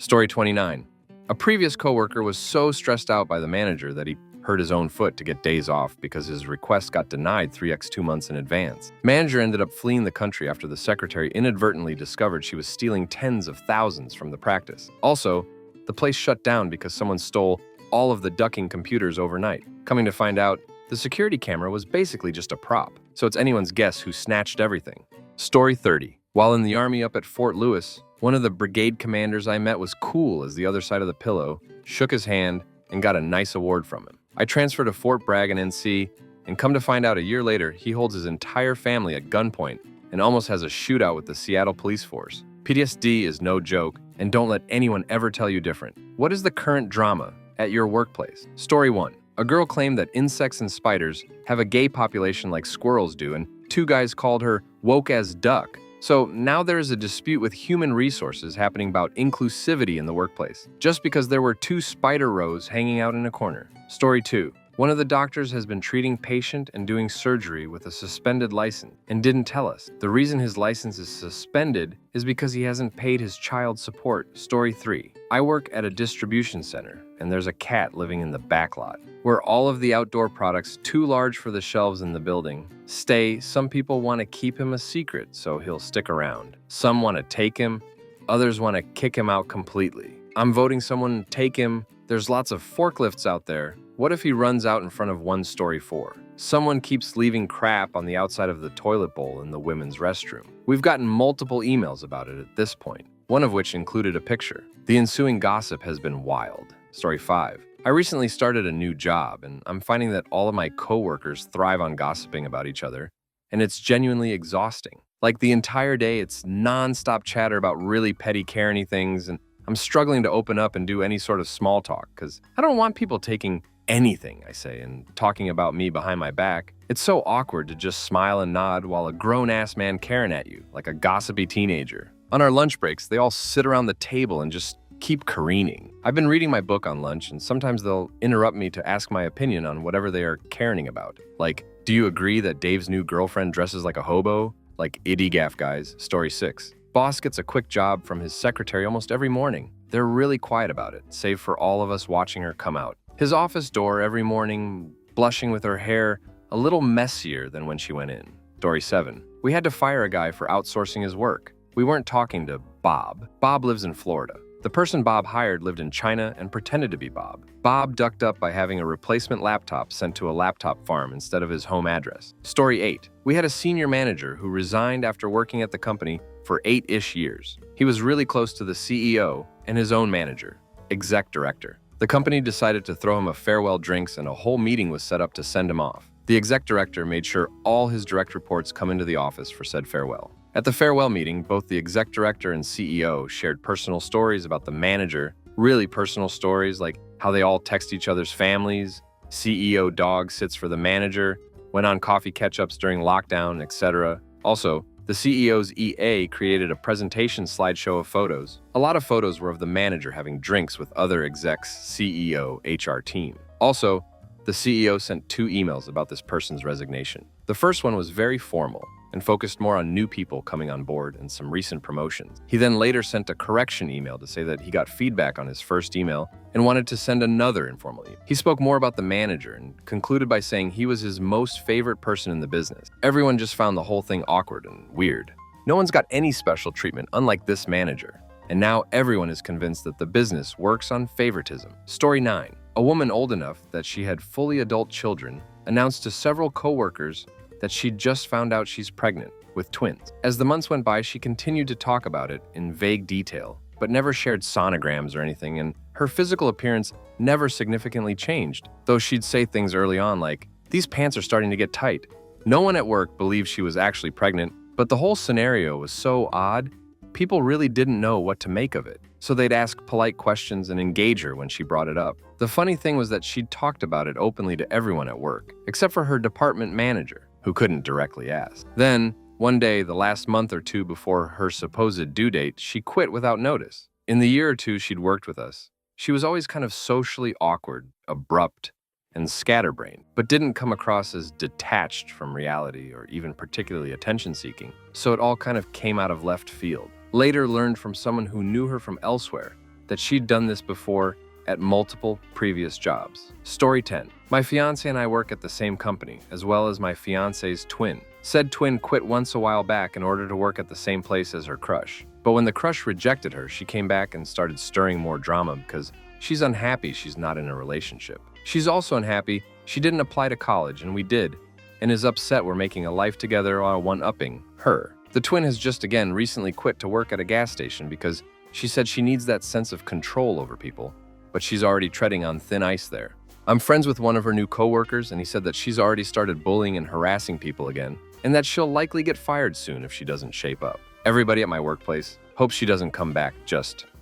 Story 29. A previous coworker was so stressed out by the manager that he hurt his own foot to get days off because his request got denied 2 months in advance. Manager ended up fleeing the country after the secretary inadvertently discovered she was stealing tens of thousands from the practice. Also, the place shut down because someone stole all of the ducking computers overnight. Coming to find out, the security camera was basically just a prop, so it's anyone's guess who snatched everything. Story 30. While in the army up at Fort Lewis, one of the brigade commanders I met was cool as the other side of the pillow, shook his hand, and got a nice award from him. I transferred to Fort Bragg in NC, and come to find out a year later, he holds his entire family at gunpoint and almost has a shootout with the Seattle police force. PTSD is no joke, and don't let anyone ever tell you different. What is the current drama at your workplace? Story 1. A girl claimed that insects and spiders have a gay population like squirrels do, and 2 guys called her woke as duck. So now there is a dispute with human resources happening about inclusivity in the workplace, just because there were 2 spider rows hanging out in a corner. Story 2. One of the doctors has been treating patient and doing surgery with a suspended license and didn't tell us. The reason his license is suspended is because he hasn't paid his child support. Story 3. I work at a distribution center, and there's a cat living in the back lot, where all of the outdoor products too large for the shelves in the building stay. Some people want to keep him a secret, so he'll stick around. Some want to take him, others want to kick him out completely. I'm voting someone take him. There's lots of forklifts out there. What if he runs out in front of 1 story 4? Someone keeps leaving crap on the outside of the toilet bowl in the women's restroom. We've gotten multiple emails about it at this point, one of which included a picture. The ensuing gossip has been wild. Story 5. I recently started a new job, and I'm finding that all of my coworkers thrive on gossiping about each other, and it's genuinely exhausting. Like the entire day, it's non-stop chatter about really petty carny things, and I'm struggling to open up and do any sort of small talk because I don't want people taking anything I say and talking about me behind my back. It's so awkward to just smile and nod while a grown-ass man caring at you like a gossipy teenager. On our lunch breaks, they all sit around the table and just keep careening. I've been reading my book on lunch, and sometimes they'll interrupt me to ask my opinion on whatever they are caring about. Like, do you agree that Dave's new girlfriend dresses like a hobo? Like itty gaff guys. Story 6. Boss gets a quick job from his secretary almost every morning. They're really quiet about it, save for all of us watching her come out. His office door every morning, blushing with her hair a little messier than when she went in. Story 7. We had to fire a guy for outsourcing his work. We weren't talking to Bob. Bob lives in Florida. The person Bob hired lived in China and pretended to be Bob. Bob ducked up by having a replacement laptop sent to a laptop farm instead of his home address. Story 8. We had a senior manager who resigned after working at the company for 8-ish years. He was really close to the CEO and his own manager, exec director. The company decided to throw him a farewell drinks, and a whole meeting was set up to send him off. The exec director made sure all his direct reports come into the office for said farewell. At the farewell meeting, both the exec director and CEO shared personal stories about the manager, really personal stories like how they all text each other's families, CEO dog sits for the manager, went on coffee catch-ups during lockdown, etc. Also, the CEO's EA created a presentation slideshow of photos. A lot of photos were of the manager having drinks with other execs, CEO, HR team. Also, the CEO sent 2 emails about this person's resignation. The first one was very formal and focused more on new people coming on board and some recent promotions. He then later sent a correction email to say that he got feedback on his first email and wanted to send another informal email. He spoke more about the manager and concluded by saying he was his most favorite person in the business. Everyone just found the whole thing awkward and weird. No one's got any special treatment unlike this manager. And now everyone is convinced that the business works on favoritism. Story 9. A woman old enough that she had fully adult children announced to several coworkers that she'd just found out she's pregnant with twins. As the months went by, she continued to talk about it in vague detail, but never shared sonograms or anything, and her physical appearance never significantly changed, though she'd say things early on like, "These pants are starting to get tight." No one at work believed she was actually pregnant, but the whole scenario was so odd people really didn't know what to make of it, so they'd ask polite questions and engage her when she brought it up. The funny thing was that she'd talked about it openly to everyone at work, except for her department manager, who couldn't directly ask. Then, one day, the last month or two before her supposed due date, she quit without notice. In the year or two she'd worked with us, she was always kind of socially awkward, abrupt, and scatterbrained, but didn't come across as detached from reality or even particularly attention-seeking, so it all kind of came out of left field. Later learned from someone who knew her from elsewhere that she'd done this before at multiple previous jobs. Story 10. My fiancé and I work at the same company, as well as my fiancé's twin. Said twin quit once a while back in order to work at the same place as her crush. But when the crush rejected her, she came back and started stirring more drama because she's unhappy she's not in a relationship. She's also unhappy she didn't apply to college, and we did, and is upset we're making a life together while one-upping her. The twin has just again recently quit to work at a gas station because she said she needs that sense of control over people, but she's already treading on thin ice there. I'm friends with one of her new coworkers, and he said that she's already started bullying and harassing people again, and that she'll likely get fired soon if she doesn't shape up. Everybody at my workplace hopes she doesn't come back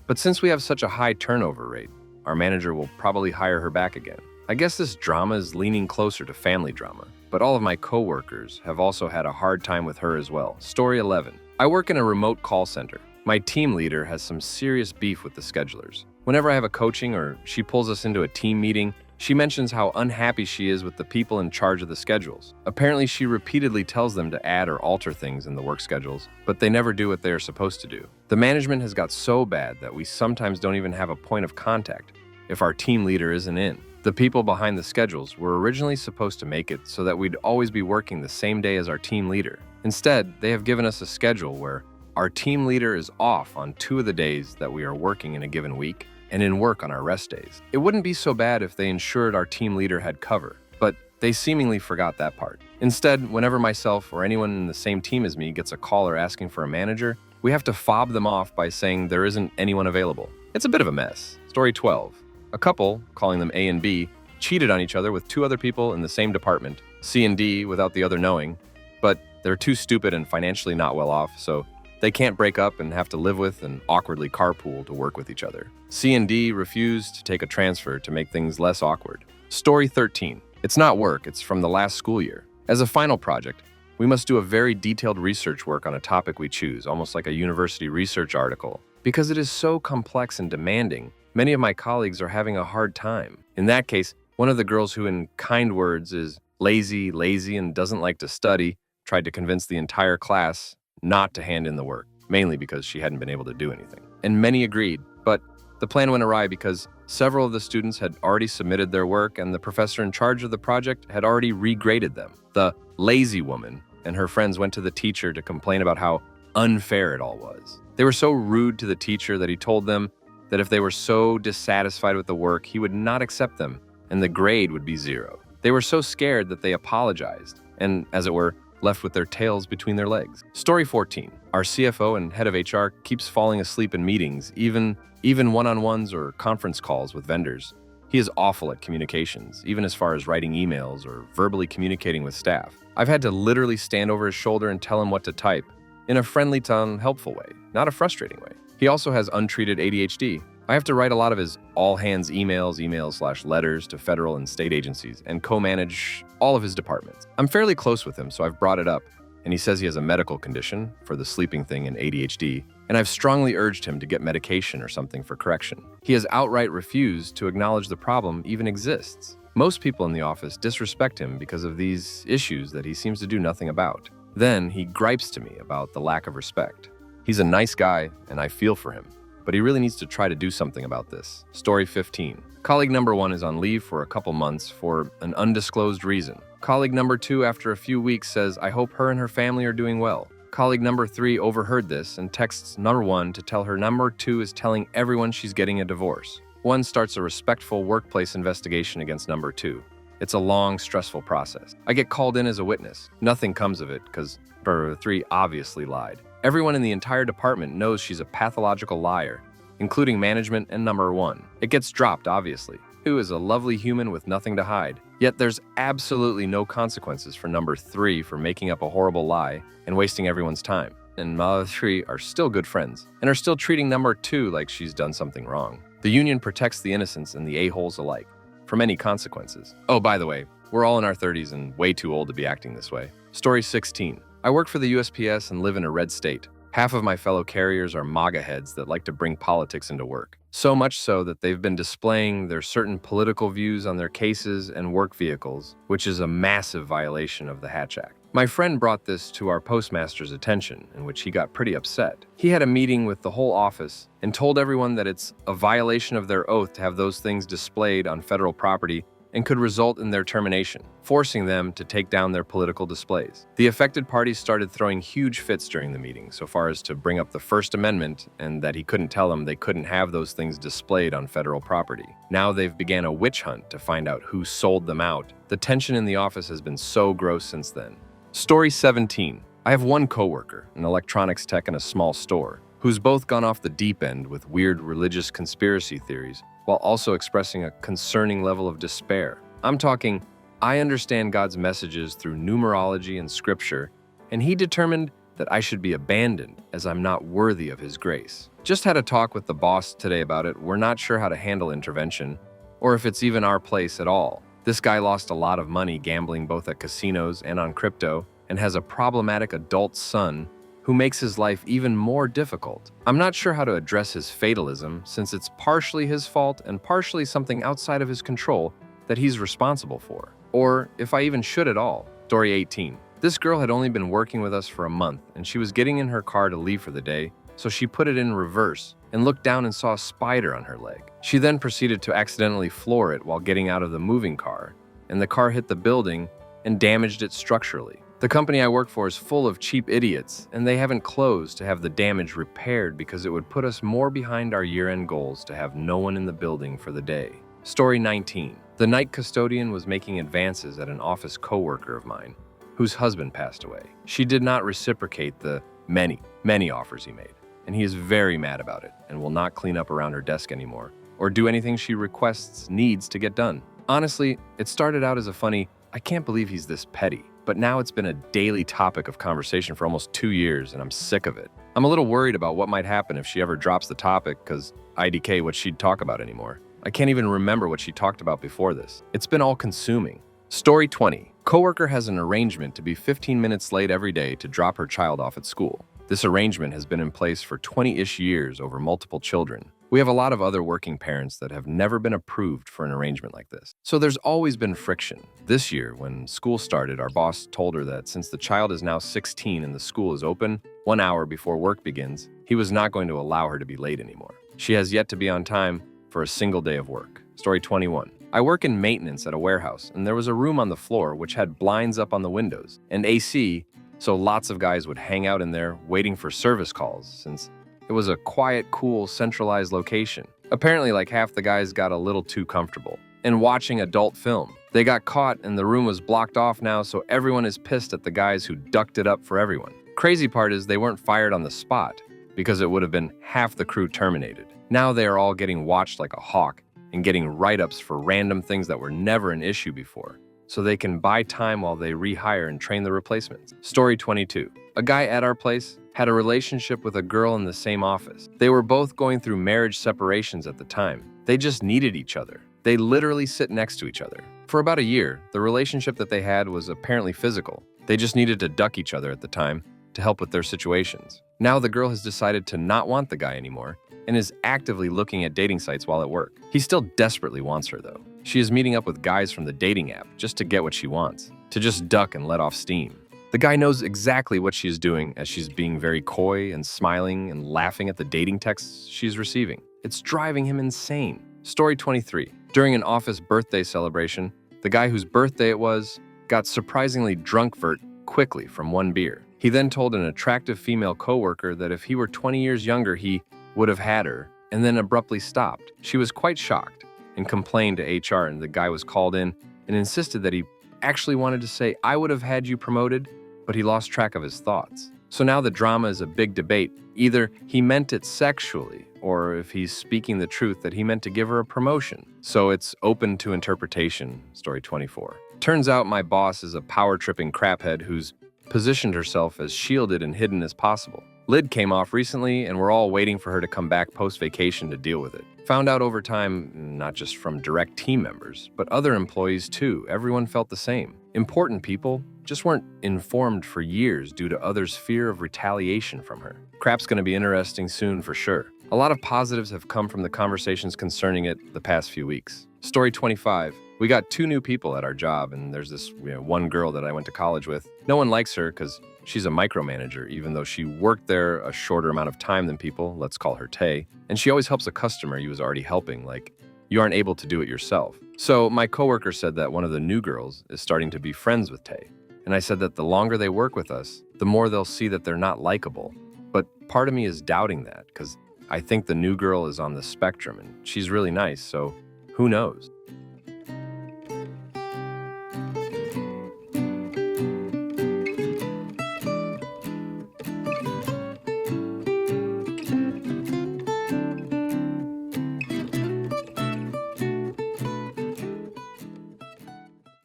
but since we have such a high turnover rate, our manager will probably hire her back again. I guess this drama is leaning closer to family drama, but all of my coworkers have also had a hard time with her as well. Story 11. I work in a remote call center. My team leader has some serious beef with the schedulers. Whenever I have a coaching or she pulls us into a team meeting, she mentions how unhappy she is with the people in charge of the schedules. Apparently, she repeatedly tells them to add or alter things in the work schedules, but they never do what they are supposed to do. The management has got so bad that we sometimes don't even have a point of contact if our team leader isn't in. The people behind the schedules were originally supposed to make it so that we'd always be working the same day as our team leader. Instead, they have given us a schedule where our team leader is off on 2 of the days that we are working in a given week, and in work on our rest days. It wouldn't be so bad if they ensured our team leader had cover, but they seemingly forgot that part. Instead, whenever myself or anyone in the same team as me gets a caller asking for a manager, we have to fob them off by saying there isn't anyone available. It's a bit of a mess. Story 12. A couple, calling them A and B, cheated on each other with 2 other people in the same department, C and D without the other knowing, but they're too stupid and financially not well off, so they can't break up and have to live with and awkwardly carpool to work with each other. C and D refused to take a transfer to make things less awkward. Story 13. It's not work, it's from the last school year. As a final project, we must do a very detailed research work on a topic we choose, almost like a university research article. Because it is so complex and demanding, many of my colleagues are having a hard time. In that case, one of the girls who in kind words is lazy, and doesn't like to study, tried to convince the entire class not to hand in the work, mainly because she hadn't been able to do anything. And many agreed, but the plan went awry because several of the students had already submitted their work and the professor in charge of the project had already regraded them. The lazy woman and her friends went to the teacher to complain about how unfair it all was. They were so rude to the teacher that he told them that if they were so dissatisfied with the work, he would not accept them and the grade would be 0. They were so scared that they apologized and, as it were, left with their tails between their legs. Story 14. Our CFO and head of HR keeps falling asleep in meetings, even one-on-ones or conference calls with vendors. He is awful at communications, even as far as writing emails or verbally communicating with staff. I've had to literally stand over his shoulder and tell him what to type, in a friendly tone, helpful way, not a frustrating way. He also has untreated ADHD. I have to write a lot of his all-hands emails/letters to federal and state agencies, and co-manage all of his departments. I'm fairly close with him, so I've brought it up, and he says he has a medical condition for the sleeping thing and ADHD, and I've strongly urged him to get medication or something for correction. He has outright refused to acknowledge the problem even exists. Most people in the office disrespect him because of these issues that he seems to do nothing about. Then he gripes to me about the lack of respect. He's a nice guy, and I feel for him, but he really needs to try to do something about this. Story 15. Colleague number 1 is on leave for a couple months for an undisclosed reason. Colleague number 2, after a few weeks, says, I hope her and her family are doing well. Colleague number 3 overheard this and texts number 1 to tell her number 2 is telling everyone she's getting a divorce. 1 starts a respectful workplace investigation against number 2. It's a long, stressful process. I get called in as a witness. Nothing comes of it because number 3 obviously lied. Everyone in the entire department knows she's a pathological liar, including management and number 1. It gets dropped, obviously. Who is a lovely human with nothing to hide. Yet there's absolutely no consequences for number 3 for making up a horrible lie and wasting everyone's time. and mother 3 are still good friends and are still treating number 2 like she's done something wrong. The union protects the innocents and the a-holes alike from any consequences. Oh, by the way, we're all in our 30s and way too old to be acting this way. Story 16. I work for the USPS and live in a red state. Half of my fellow carriers are MAGA heads that like to bring politics into work. So much so that they've been displaying their certain political views on their cases and work vehicles, which is a massive violation of the Hatch Act. My friend brought this to our postmaster's attention, in which he got pretty upset. He had a meeting with the whole office and told everyone that it's a violation of their oath to have those things displayed on federal property and could result in their termination, forcing them to take down their political displays. The affected parties started throwing huge fits during the meeting, so far as to bring up the First Amendment and that he couldn't tell them they couldn't have those things displayed on federal property. Now they've began a witch hunt to find out who sold them out. The tension in the office has been so gross since then. Story 17. I have one coworker, an electronics tech in a small store, who's both gone off the deep end with weird religious conspiracy theories while also expressing a concerning level of despair. I'm talking, I understand God's messages through numerology and scripture, and he determined that I should be abandoned as I'm not worthy of his grace. Just had a talk with the boss today about it. We're not sure how to handle intervention, or if it's even our place at all. This guy lost a lot of money gambling both at casinos and on crypto, and has a problematic adult son who makes his life even more difficult. I'm not sure how to address his fatalism, since it's partially his fault and partially something outside of his control that he's responsible for. Or if I even should at all. Story 18. This girl had only been working with us for a month, and she was getting in her car to leave for the day, so she put it in reverse and looked down and saw a spider on her leg. She then proceeded to accidentally floor it while getting out of the moving car, and the car hit the building and damaged it structurally. The company I work for is full of cheap idiots, and they haven't closed to have the damage repaired because it would put us more behind our year-end goals to have no one in the building for the day. Story 19. The night custodian was making advances at an office coworker of mine, whose husband passed away. She did not reciprocate the many offers he made, and he is very mad about it and will not clean up around her desk anymore or do anything she requests needs to get done. Honestly, it started out as a funny, I can't believe he's this petty. But now it's been a daily topic of conversation for almost 2 years, and I'm sick of it. I'm a little worried about what might happen if she ever drops the topic, because IDK what she'd talk about anymore. I can't even remember what she talked about before this. It's been all-consuming. Story 20. Coworker has an arrangement to be 15 minutes late every day to drop her child off at school. This arrangement has been in place for 20-ish years over multiple children. We have a lot of other working parents that have never been approved for an arrangement like this. So there's always been friction. This year, when school started, our boss told her that since the child is now 16 and the school is open 1 hour before work begins, he was not going to allow her to be late anymore. She has yet to be on time for a single day of work. Story 21. I work in maintenance at a warehouse, and there was a room on the floor which had blinds up on the windows and AC, so lots of guys would hang out in there waiting for service calls, since it was a quiet, cool, centralized location. Apparently, like half the guys got a little too comfortable and watching adult film. They got caught and the room was blocked off now, so everyone is pissed at the guys who ducked it up for everyone. Crazy part is they weren't fired on the spot because it would have been half the crew terminated. Now they are all getting watched like a hawk and getting write-ups for random things that were never an issue before, so they can buy time while they rehire and train the replacements. Story 22. A guy at our place had a relationship with a girl in the same office. They were both going through marriage separations at the time. They just needed each other. They literally sit next to each other. For about a year, the relationship that they had was apparently physical. They just needed to duck each other at the time to help with their situations. Now the girl has decided to not want the guy anymore and is actively looking at dating sites while at work. He still desperately wants her though. She is meeting up with guys from the dating app just to get what she wants, to just duck and let off steam. The guy knows exactly what she is doing as she's being very coy and smiling and laughing at the dating texts she's receiving. It's driving him insane. Story 23. During an office birthday celebration, the guy whose birthday it was got surprisingly drunkvert quickly from one beer. He then told an attractive female coworker that if he were 20 years younger, he would have had her, and then abruptly stopped. She was quite shocked and complained to HR, and the guy was called in and insisted that he actually wanted to say, I would have had you promoted, but he lost track of his thoughts. So now the drama is a big debate. Either he meant it sexually, or if he's speaking the truth that he meant to give her a promotion. So it's open to interpretation. Story 24. Turns out my boss is a power-tripping craphead who's positioned herself as shielded and hidden as possible. Lid came off recently, and we're all waiting for her to come back post-vacation to deal with it. Found out over time, not just from direct team members, but other employees too. Everyone felt the same. Important people just weren't informed for years due to others' fear of retaliation from her. Crap's gonna be interesting soon for sure. A lot of positives have come from the conversations concerning it the past few weeks. Story 25. We got 2 new people at our job, and there's this one girl that I went to college with. No one likes her because she's a micromanager, even though she worked there a shorter amount of time than people, let's call her Tay. And she always helps a customer you was already helping, like you aren't able to do it yourself. So my coworker said that one of the new girls is starting to be friends with Tay. And I said that the longer they work with us, the more they'll see that they're not likable. But part of me is doubting that because I think the new girl is on the spectrum and she's really nice, so who knows?